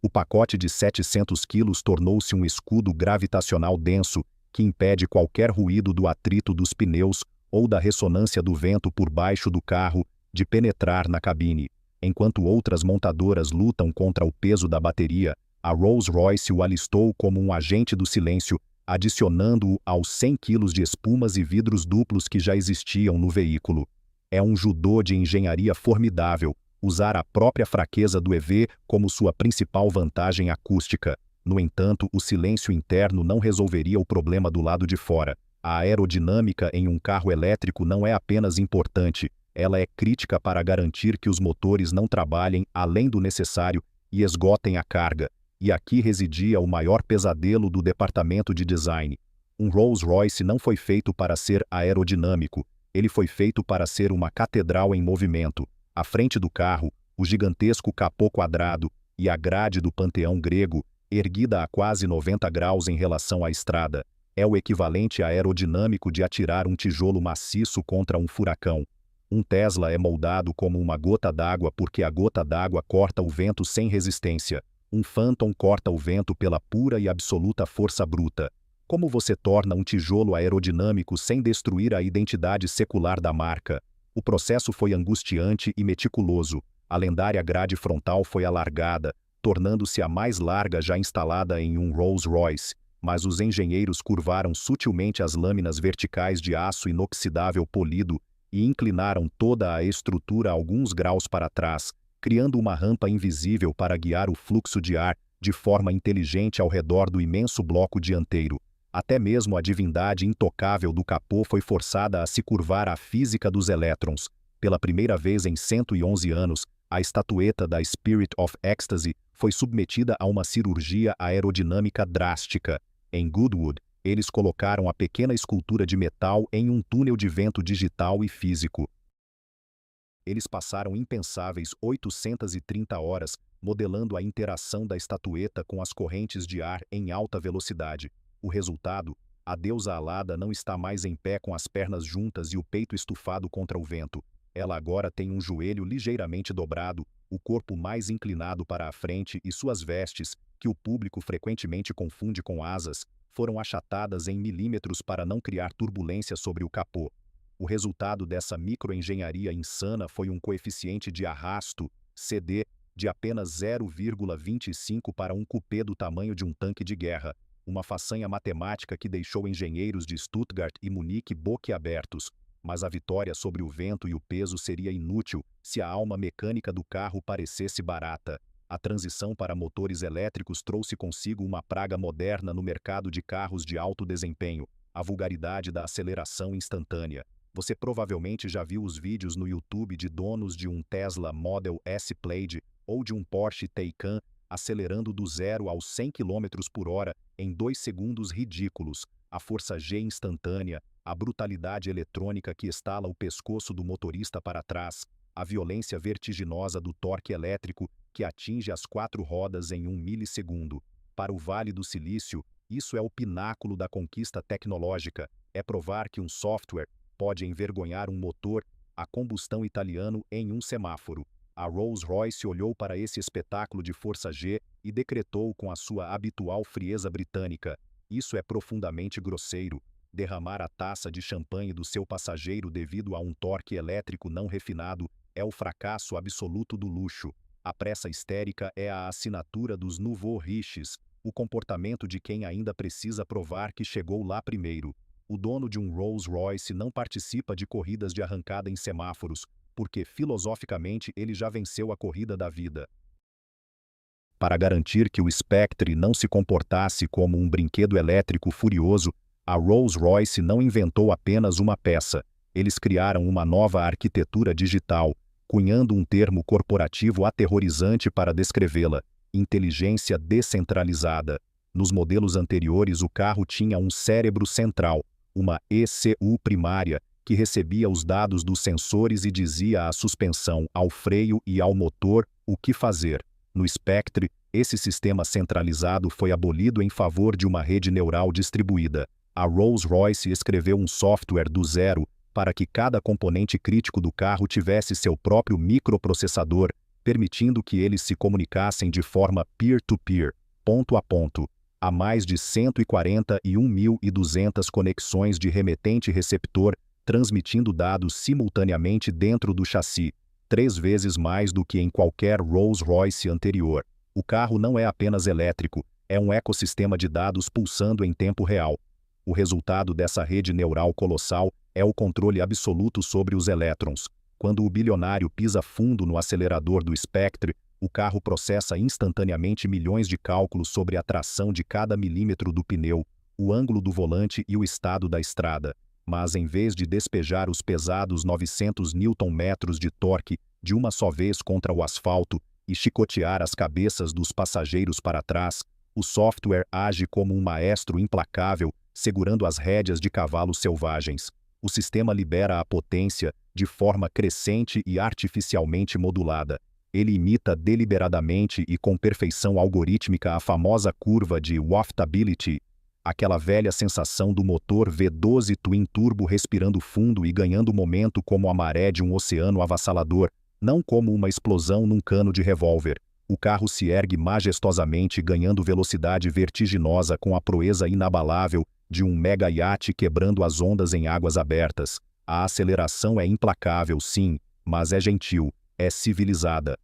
O pacote de 700 quilos tornou-se um escudo gravitacional denso, que impede qualquer ruído do atrito dos pneus ou da ressonância do vento por baixo do carro de penetrar na cabine. Enquanto outras montadoras lutam contra o peso da bateria, a Rolls-Royce o alistou como um agente do silêncio, adicionando-o aos 100 quilos de espumas e vidros duplos que já existiam no veículo. É um judô de engenharia formidável, usar a própria fraqueza do EV como sua principal vantagem acústica. No entanto, o silêncio interno não resolveria o problema do lado de fora. A aerodinâmica em um carro elétrico não é apenas importante, ela é crítica para garantir que os motores não trabalhem além do necessário e esgotem a carga. E aqui residia o maior pesadelo do departamento de design. Um Rolls-Royce não foi feito para ser aerodinâmico, ele foi feito para ser uma catedral em movimento. À frente do carro, o gigantesco capô quadrado e a grade do panteão grego, erguida a quase 90 graus em relação à estrada, é o equivalente aerodinâmico de atirar um tijolo maciço contra um furacão. Um Tesla é moldado como uma gota d'água porque a gota d'água corta o vento sem resistência. Um Phantom corta o vento pela pura e absoluta força bruta. Como você torna um tijolo aerodinâmico sem destruir a identidade secular da marca? O processo foi angustiante e meticuloso. A lendária grade frontal foi alargada, tornando-se a mais larga já instalada em um Rolls-Royce, mas os engenheiros curvaram sutilmente as lâminas verticais de aço inoxidável polido e inclinaram toda a estrutura alguns graus para trás, criando uma rampa invisível para guiar o fluxo de ar de forma inteligente ao redor do imenso bloco dianteiro. Até mesmo a divindade intocável do capô foi forçada a se curvar à física dos elétrons. Pela primeira vez em 111 anos, a estatueta da Spirit of Ecstasy foi submetida a uma cirurgia aerodinâmica drástica. Em Goodwood, eles colocaram a pequena escultura de metal em um túnel de vento digital e físico. Eles passaram impensáveis 830 horas modelando a interação da estatueta com as correntes de ar em alta velocidade. O resultado, a deusa alada não está mais em pé com as pernas juntas e o peito estufado contra o vento. Ela agora tem um joelho ligeiramente dobrado, o corpo mais inclinado para a frente e suas vestes, que o público frequentemente confunde com asas, foram achatadas em milímetros para não criar turbulência sobre o capô. O resultado dessa microengenharia insana foi um coeficiente de arrasto, CD, de apenas 0,25 para um cupê do tamanho de um tanque de guerra. Uma façanha matemática que deixou engenheiros de Stuttgart e Munique boquiabertos, mas a vitória sobre o vento e o peso seria inútil se a alma mecânica do carro parecesse barata. A transição para motores elétricos trouxe consigo uma praga moderna no mercado de carros de alto desempenho, a vulgaridade da aceleração instantânea. Você provavelmente já viu os vídeos no YouTube de donos de um Tesla Model S Plaid ou de um Porsche Taycan acelerando do 0 aos 100 km por hora em 2 segundos ridículos, a força G instantânea, a brutalidade eletrônica que estala o pescoço do motorista para trás, a violência vertiginosa do torque elétrico que atinge as 4 rodas em 1 milissegundo. Para o Vale do Silício, isso é o pináculo da conquista tecnológica, é provar que um software pode envergonhar um motor a combustão italiano em um semáforo. A Rolls-Royce olhou para esse espetáculo de força G e decretou com a sua habitual frieza britânica: isso é profundamente grosseiro. Derramar a taça de champanhe do seu passageiro devido a um torque elétrico não refinado é o fracasso absoluto do luxo. A pressa histérica é a assinatura dos nouveaux riches, o comportamento de quem ainda precisa provar que chegou lá primeiro. O dono de um Rolls-Royce não participa de corridas de arrancada em semáforos, porque filosoficamente ele já venceu a corrida da vida. Para garantir que o Spectre não se comportasse como um brinquedo elétrico furioso, a Rolls-Royce não inventou apenas uma peça, eles criaram uma nova arquitetura digital, cunhando um termo corporativo aterrorizante para descrevê-la: inteligência descentralizada. Nos modelos anteriores o carro tinha um cérebro central, uma ECU primária, que recebia os dados dos sensores e dizia à suspensão, ao freio e ao motor o que fazer. No Spectre, esse sistema centralizado foi abolido em favor de uma rede neural distribuída. A Rolls-Royce escreveu um software do zero para que cada componente crítico do carro tivesse seu próprio microprocessador, permitindo que eles se comunicassem de forma peer-to-peer, ponto a ponto. Há mais de 141.200 conexões de remetente-receptor transmitindo dados simultaneamente dentro do chassi, 3 vezes mais do que em qualquer Rolls-Royce anterior. O carro não é apenas elétrico, é um ecossistema de dados pulsando em tempo real. O resultado dessa rede neural colossal é o controle absoluto sobre os elétrons. Quando o bilionário pisa fundo no acelerador do Spectre, o carro processa instantaneamente milhões de cálculos sobre a tração de cada milímetro do pneu, o ângulo do volante e o estado da estrada. Mas em vez de despejar os pesados 900 Nm de torque de uma só vez contra o asfalto e chicotear as cabeças dos passageiros para trás, o software age como um maestro implacável, segurando as rédeas de cavalos selvagens. O sistema libera a potência de forma crescente e artificialmente modulada. Ele imita deliberadamente e com perfeição algorítmica a famosa curva de waftability, aquela velha sensação do motor V12 Twin Turbo respirando fundo e ganhando momento como a maré de um oceano avassalador, não como uma explosão num cano de revólver. O carro se ergue majestosamente ganhando velocidade vertiginosa com a proeza inabalável de um mega iate quebrando as ondas em águas abertas. A aceleração é implacável, sim, mas é gentil, é civilizada.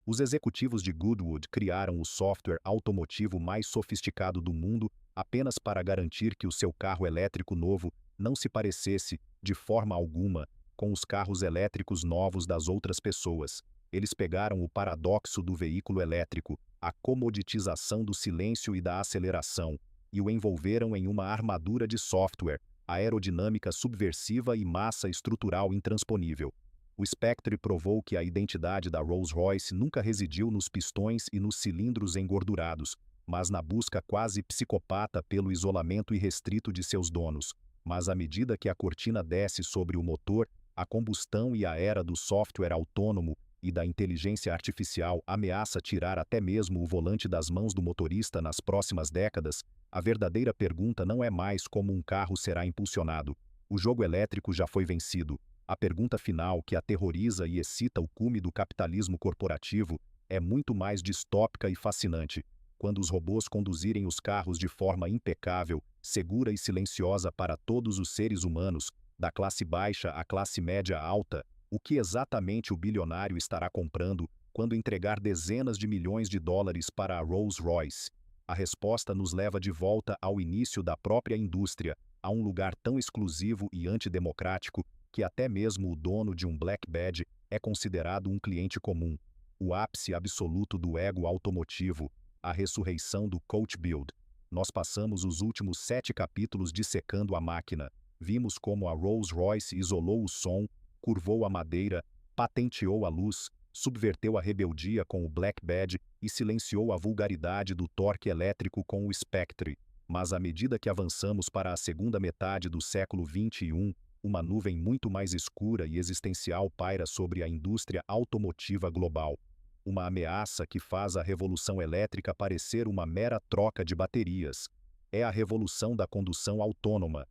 Os executivos de Goodwood criaram o software automotivo mais sofisticado do mundo apenas para garantir que o seu carro elétrico novo não se parecesse, de forma alguma, com os carros elétricos novos das outras pessoas. Eles pegaram o paradoxo do veículo elétrico, a comoditização do silêncio e da aceleração, e o envolveram em uma armadura de software, aerodinâmica subversiva e massa estrutural intransponível. O Spectre provou que a identidade da Rolls-Royce nunca residiu nos pistões e nos cilindros engordurados, mas na busca quase psicopata pelo isolamento irrestrito de seus donos. Mas à medida que a cortina desce sobre o motor, a combustão e a era do software autônomo e da inteligência artificial ameaça tirar até mesmo o volante das mãos do motorista nas próximas décadas, a verdadeira pergunta não é mais como um carro será impulsionado. O jogo elétrico já foi vencido. A pergunta final que aterroriza e excita o cume do capitalismo corporativo é muito mais distópica e fascinante. Quando os robôs conduzirem os carros de forma impecável, segura e silenciosa para todos os seres humanos, da classe baixa à classe média alta, o que exatamente o bilionário estará comprando quando entregar dezenas de milhões de dólares para a Rolls-Royce? A resposta nos leva de volta ao início da própria indústria, a um lugar tão exclusivo e antidemocrático que até mesmo o dono de um Black Badge é considerado um cliente comum. O ápice absoluto do ego automotivo, a ressurreição do Coach Build. Nós passamos os últimos 7 capítulos dissecando a máquina. Vimos como a Rolls-Royce isolou o som, curvou a madeira, patenteou a luz, subverteu a rebeldia com o Black Badge e silenciou a vulgaridade do torque elétrico com o Spectre. Mas à medida que avançamos para a segunda metade do século XXI, uma nuvem muito mais escura e existencial paira sobre a indústria automotiva global. Uma ameaça que faz a revolução elétrica parecer uma mera troca de baterias. É a revolução da condução autônoma.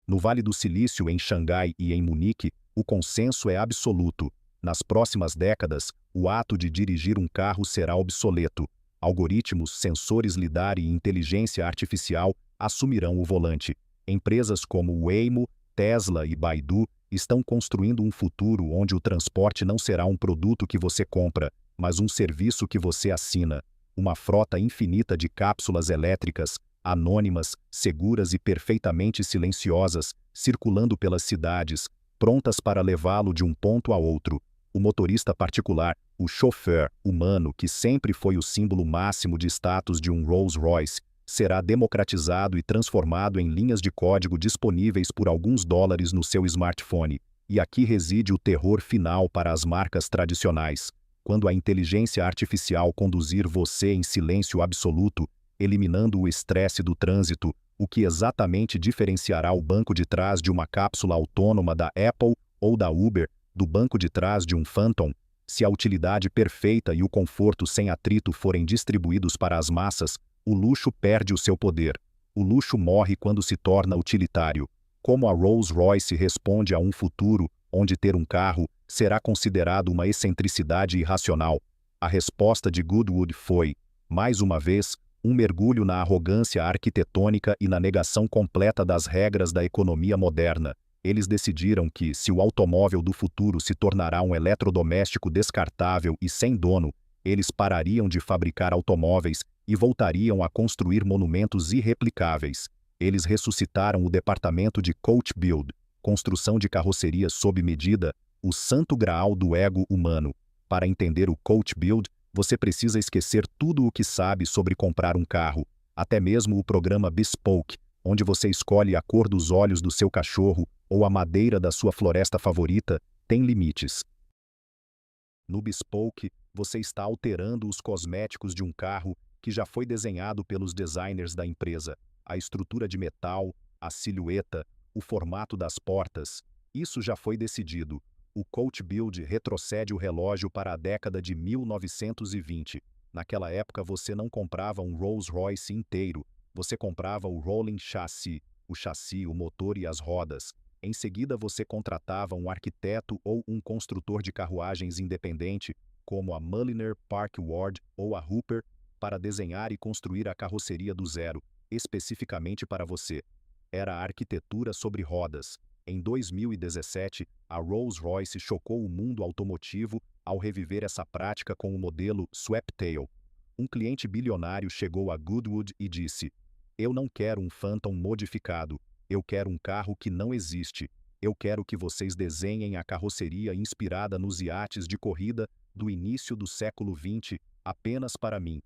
No Vale do Silício, em Xangai e em Munique, o consenso é absoluto. Nas próximas décadas, o ato de dirigir um carro será obsoleto. Algoritmos, sensores lidar e inteligência artificial assumirão o volante. Empresas como Waymo, Tesla e Baidu estão construindo um futuro onde o transporte não será um produto que você compra, mas um serviço que você assina. Uma frota infinita de cápsulas elétricas, anônimas, seguras e perfeitamente silenciosas, circulando pelas cidades, prontas para levá-lo de um ponto a outro. O motorista particular, o chauffeur humano que sempre foi o símbolo máximo de status de um Rolls-Royce, será democratizado e transformado em linhas de código disponíveis por alguns dólares no seu smartphone. E aqui reside o terror final para as marcas tradicionais. Quando a inteligência artificial conduzir você em silêncio absoluto, eliminando o estresse do trânsito, O que exatamente diferenciará o banco de trás de uma cápsula autônoma da Apple ou da Uber do banco de trás de um Phantom? Se a utilidade perfeita e o conforto sem atrito forem distribuídos para as massas, o luxo perde o seu poder. O luxo morre quando se torna utilitário. Como a Rolls-Royce responde a um futuro onde ter um carro será considerado uma excentricidade irracional? A resposta de Goodwood foi, mais uma vez, um mergulho na arrogância arquitetônica e na negação completa das regras da economia moderna. Eles decidiram que, se o automóvel do futuro se tornará um eletrodoméstico descartável e sem dono, eles parariam de fabricar automóveis e voltariam a construir monumentos irreplicáveis. Eles ressuscitaram o departamento de Coach Build, construção de carrocerias sob medida, o santo graal do ego humano. Para entender o Coach Build, você precisa esquecer tudo o que sabe sobre comprar um carro, até mesmo o programa Bespoke, onde você escolhe a cor dos olhos do seu cachorro ou a madeira da sua floresta favorita, tem limites. No Bespoke, você está alterando os cosméticos de um carro que já foi desenhado pelos designers da empresa. A estrutura de metal, a silhueta, o formato das portas, isso já foi decidido. O Coach Build retrocede o relógio para a década de 1920. Naquela época você não comprava um Rolls-Royce inteiro, você comprava o Rolling Chassis, o chassi, o motor e as rodas. Em seguida você contratava um arquiteto ou um construtor de carruagens independente, como a Mulliner Park Ward ou a Hooper, para desenhar e construir a carroceria do zero, especificamente para você. Era a arquitetura sobre rodas. Em 2017, a Rolls-Royce chocou o mundo automotivo ao reviver essa prática com o modelo Sweptail. Um cliente bilionário chegou a Goodwood e disse: "Eu não quero um Phantom modificado, eu quero um carro que não existe. Eu quero que vocês desenhem a carroceria inspirada nos iates de corrida do início do século XX apenas para mim."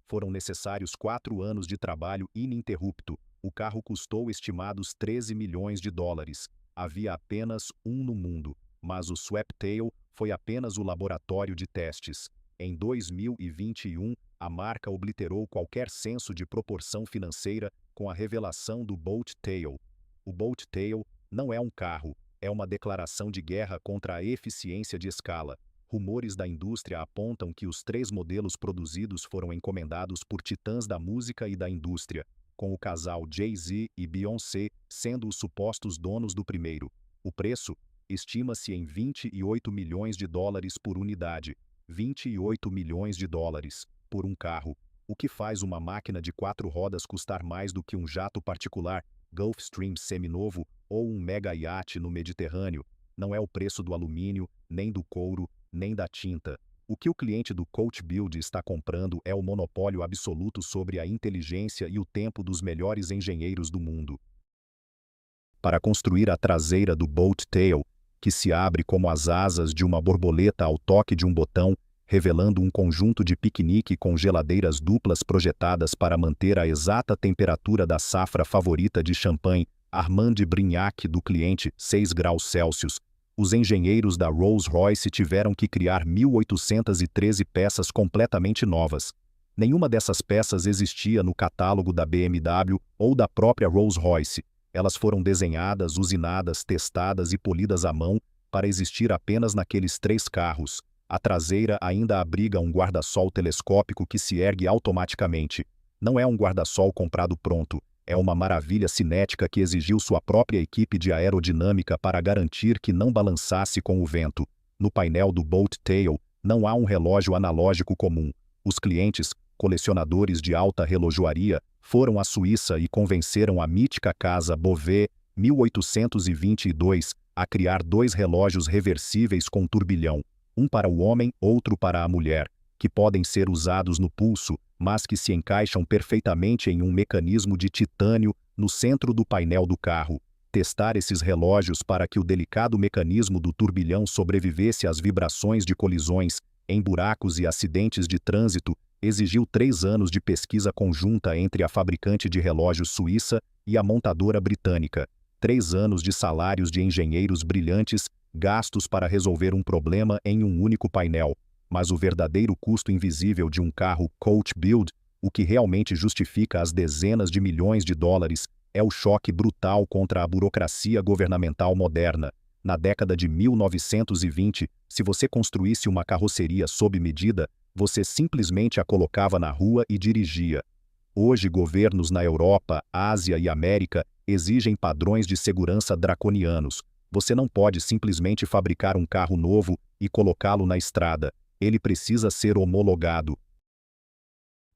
Foram necessários 4 anos de trabalho ininterrupto. O carro custou estimados 13 milhões de dólares. Havia apenas um no mundo, mas o Sweptail foi apenas o laboratório de testes. Em 2021, a marca obliterou qualquer senso de proporção financeira com a revelação do Boat Tail. O Boat Tail não é um carro, é uma declaração de guerra contra a eficiência de escala. Rumores da indústria apontam que os 3 modelos produzidos foram encomendados por titãs da música e da indústria, com o casal Jay-Z e Beyoncé sendo os supostos donos do primeiro. O preço estima-se em 28 milhões de dólares por unidade, 28 milhões de dólares por um carro, o que faz uma máquina de 4 rodas custar mais do que um jato particular, Gulfstream seminovo ou um mega iate no Mediterrâneo. Não é o preço do alumínio, nem do couro, nem da tinta. O que o cliente do Coach Build está comprando é o monopólio absoluto sobre a inteligência e o tempo dos melhores engenheiros do mundo. Para construir a traseira do Boat Tail, que se abre como as asas de uma borboleta ao toque de um botão, revelando um conjunto de piquenique com geladeiras duplas projetadas para manter a exata temperatura da safra favorita de champanhe, Armand de Brignac do cliente, 6 graus Celsius, os engenheiros da Rolls-Royce tiveram que criar 1.813 peças completamente novas. Nenhuma dessas peças existia no catálogo da BMW ou da própria Rolls-Royce. Elas foram desenhadas, usinadas, testadas e polidas à mão para existir apenas naqueles 3 carros. A traseira ainda abriga um guarda-sol telescópico que se ergue automaticamente. Não é um guarda-sol comprado pronto. É uma maravilha cinética que exigiu sua própria equipe de aerodinâmica para garantir que não balançasse com o vento. No painel do Boat Tail, não há um relógio analógico comum. Os clientes, colecionadores de alta relojoaria, foram à Suíça e convenceram a mítica casa Bouvet, 1822, a criar 2 relógios reversíveis com turbilhão, um para o homem, outro para a mulher, que podem ser usados no pulso, mas que se encaixam perfeitamente em um mecanismo de titânio no centro do painel do carro. Testar esses relógios para que o delicado mecanismo do turbilhão sobrevivesse às vibrações de colisões, em buracos e acidentes de trânsito, exigiu 3 anos de pesquisa conjunta entre a fabricante de relógios suíça e a montadora britânica, 3 anos de salários de engenheiros brilhantes, gastos para resolver um problema em um único painel. Mas o verdadeiro custo invisível de um carro Coach Build, O que realmente justifica as dezenas de milhões de dólares é o choque brutal contra a burocracia governamental moderna. Na década de 1920, se você construísse uma carroceria sob medida, você simplesmente a colocava na rua e dirigia. Hoje, governos na Europa, Ásia e América exigem padrões de segurança draconianos. Você não pode simplesmente fabricar um carro novo e colocá-lo na estrada. Ele precisa ser homologado.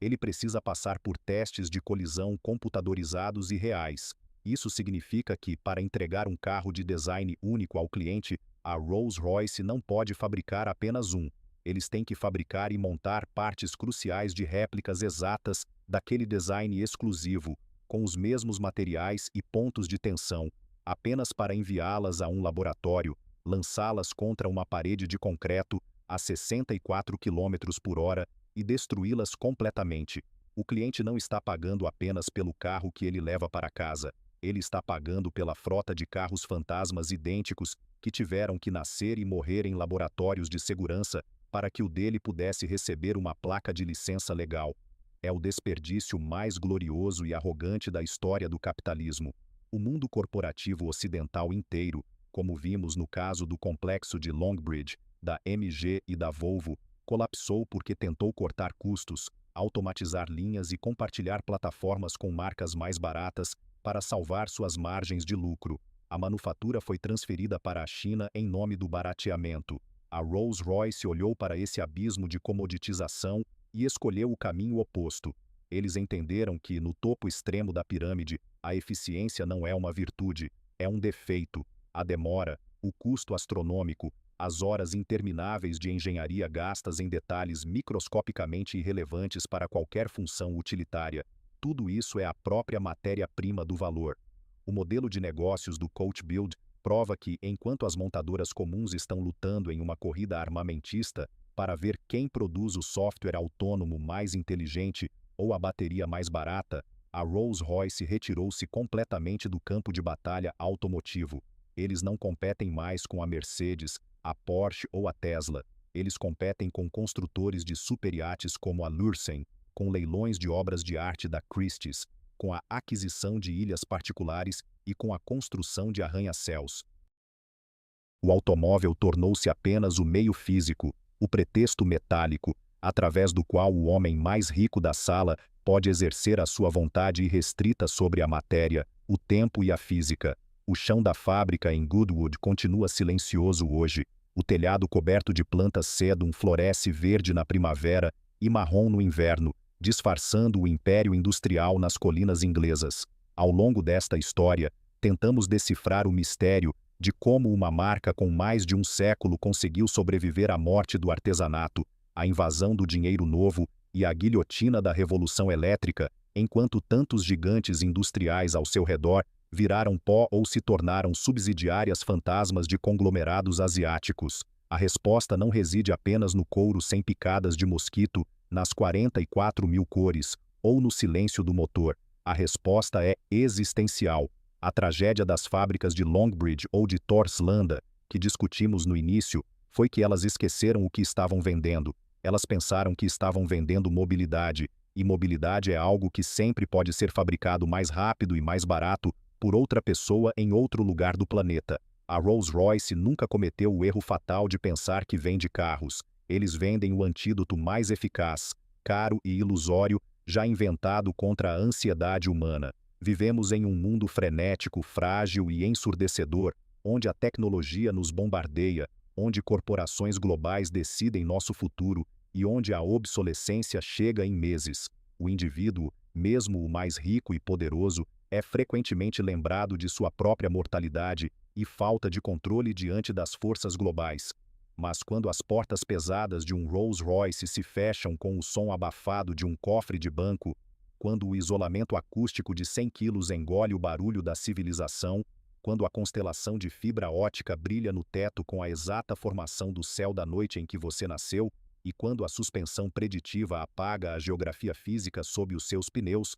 Ele precisa passar por testes de colisão computadorizados e reais. Isso significa que, para entregar um carro de design único ao cliente, a Rolls-Royce não pode fabricar apenas um. Eles têm que fabricar e montar partes cruciais de réplicas exatas daquele design exclusivo, com os mesmos materiais e pontos de tensão, apenas para enviá-las a um laboratório, lançá-las contra uma parede de concreto a 64 km/h e destruí-las completamente. O cliente não está pagando apenas pelo carro que ele leva para casa. Ele está pagando pela frota de carros fantasmas idênticos que tiveram que nascer e morrer em laboratórios de segurança para que o dele pudesse receber uma placa de licença legal. É o desperdício mais glorioso e arrogante da história do capitalismo. O mundo corporativo ocidental inteiro, como vimos no caso do complexo de Longbridge, da MG e da Volvo, colapsou porque tentou cortar custos, automatizar linhas e compartilhar plataformas com marcas mais baratas para salvar suas margens de lucro. A manufatura foi transferida para a China em nome do barateamento. A Rolls-Royce olhou para esse abismo de comoditização e escolheu o caminho oposto. Eles entenderam que, no topo extremo da pirâmide, a eficiência não é uma virtude, é um defeito. A demora, o custo astronômico, as horas intermináveis de engenharia gastas em detalhes microscopicamente irrelevantes para qualquer função utilitária, tudo isso é a própria matéria-prima do valor. O modelo de negócios do Coach Build prova que, enquanto as montadoras comuns estão lutando em uma corrida armamentista para ver quem produz o software autônomo mais inteligente ou a bateria mais barata, a Rolls-Royce retirou-se completamente do campo de batalha automotivo. Eles não competem mais com a Mercedes, a Porsche ou a Tesla. Eles competem com construtores de superiates como a Lürsen, com leilões de obras de arte da Christie's, com a aquisição de ilhas particulares e com a construção de arranha-céus. O automóvel tornou-se apenas o meio físico, o pretexto metálico, através do qual o homem mais rico da sala pode exercer a sua vontade irrestrita sobre a matéria, o tempo e a física. O chão da fábrica em Goodwood continua silencioso hoje. O telhado coberto de plantas sedum floresce verde na primavera e marrom no inverno, disfarçando o império industrial nas colinas inglesas. Ao longo desta história, tentamos decifrar o mistério de como uma marca com mais de um século conseguiu sobreviver à morte do artesanato, à invasão do dinheiro novo e à guilhotina da revolução elétrica, enquanto tantos gigantes industriais ao seu redor viraram pó ou se tornaram subsidiárias fantasmas de conglomerados asiáticos. A resposta não reside apenas no couro sem picadas de mosquito, nas 44 mil cores, ou no silêncio do motor. A resposta é existencial. A tragédia das fábricas de Longbridge ou de Torslanda, que discutimos no início, foi que elas esqueceram o que estavam vendendo. Elas pensaram que estavam vendendo mobilidade, e mobilidade é algo que sempre pode ser fabricado mais rápido e mais barato por outra pessoa em outro lugar do planeta. A Rolls-Royce nunca cometeu o erro fatal de pensar que vende carros. Eles vendem o antídoto mais eficaz, caro e ilusório, já inventado contra a ansiedade humana. Vivemos em um mundo frenético, frágil e ensurdecedor, onde a tecnologia nos bombardeia, onde corporações globais decidem nosso futuro e onde a obsolescência chega em meses. O indivíduo, mesmo o mais rico e poderoso, é frequentemente lembrado de sua própria mortalidade e falta de controle diante das forças globais. Mas quando as portas pesadas de um Rolls-Royce se fecham com o som abafado de um cofre de banco, quando o isolamento acústico de 100 quilos engole o barulho da civilização, quando a constelação de fibra ótica brilha no teto com a exata formação do céu da noite em que você nasceu, e quando a suspensão preditiva apaga a geografia física sob os seus pneus,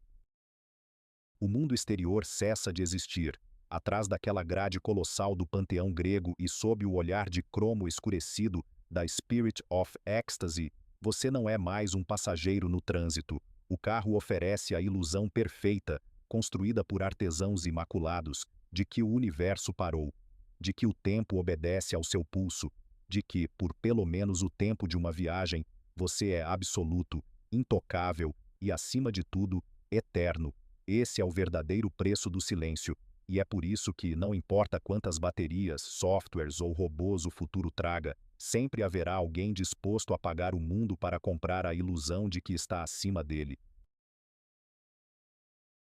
o mundo exterior cessa de existir. Atrás daquela grade colossal do panteão grego e sob o olhar de cromo escurecido da Spirit of Ecstasy, você não é mais um passageiro no trânsito. O carro oferece a ilusão perfeita, construída por artesãos imaculados, de que o universo parou, de que o tempo obedece ao seu pulso, de que, por pelo menos o tempo de uma viagem, você é absoluto, intocável e, acima de tudo, eterno. Esse é o verdadeiro preço do silêncio, e é por isso que, não importa quantas baterias, softwares ou robôs o futuro traga, sempre haverá alguém disposto a pagar o mundo para comprar a ilusão de que está acima dele.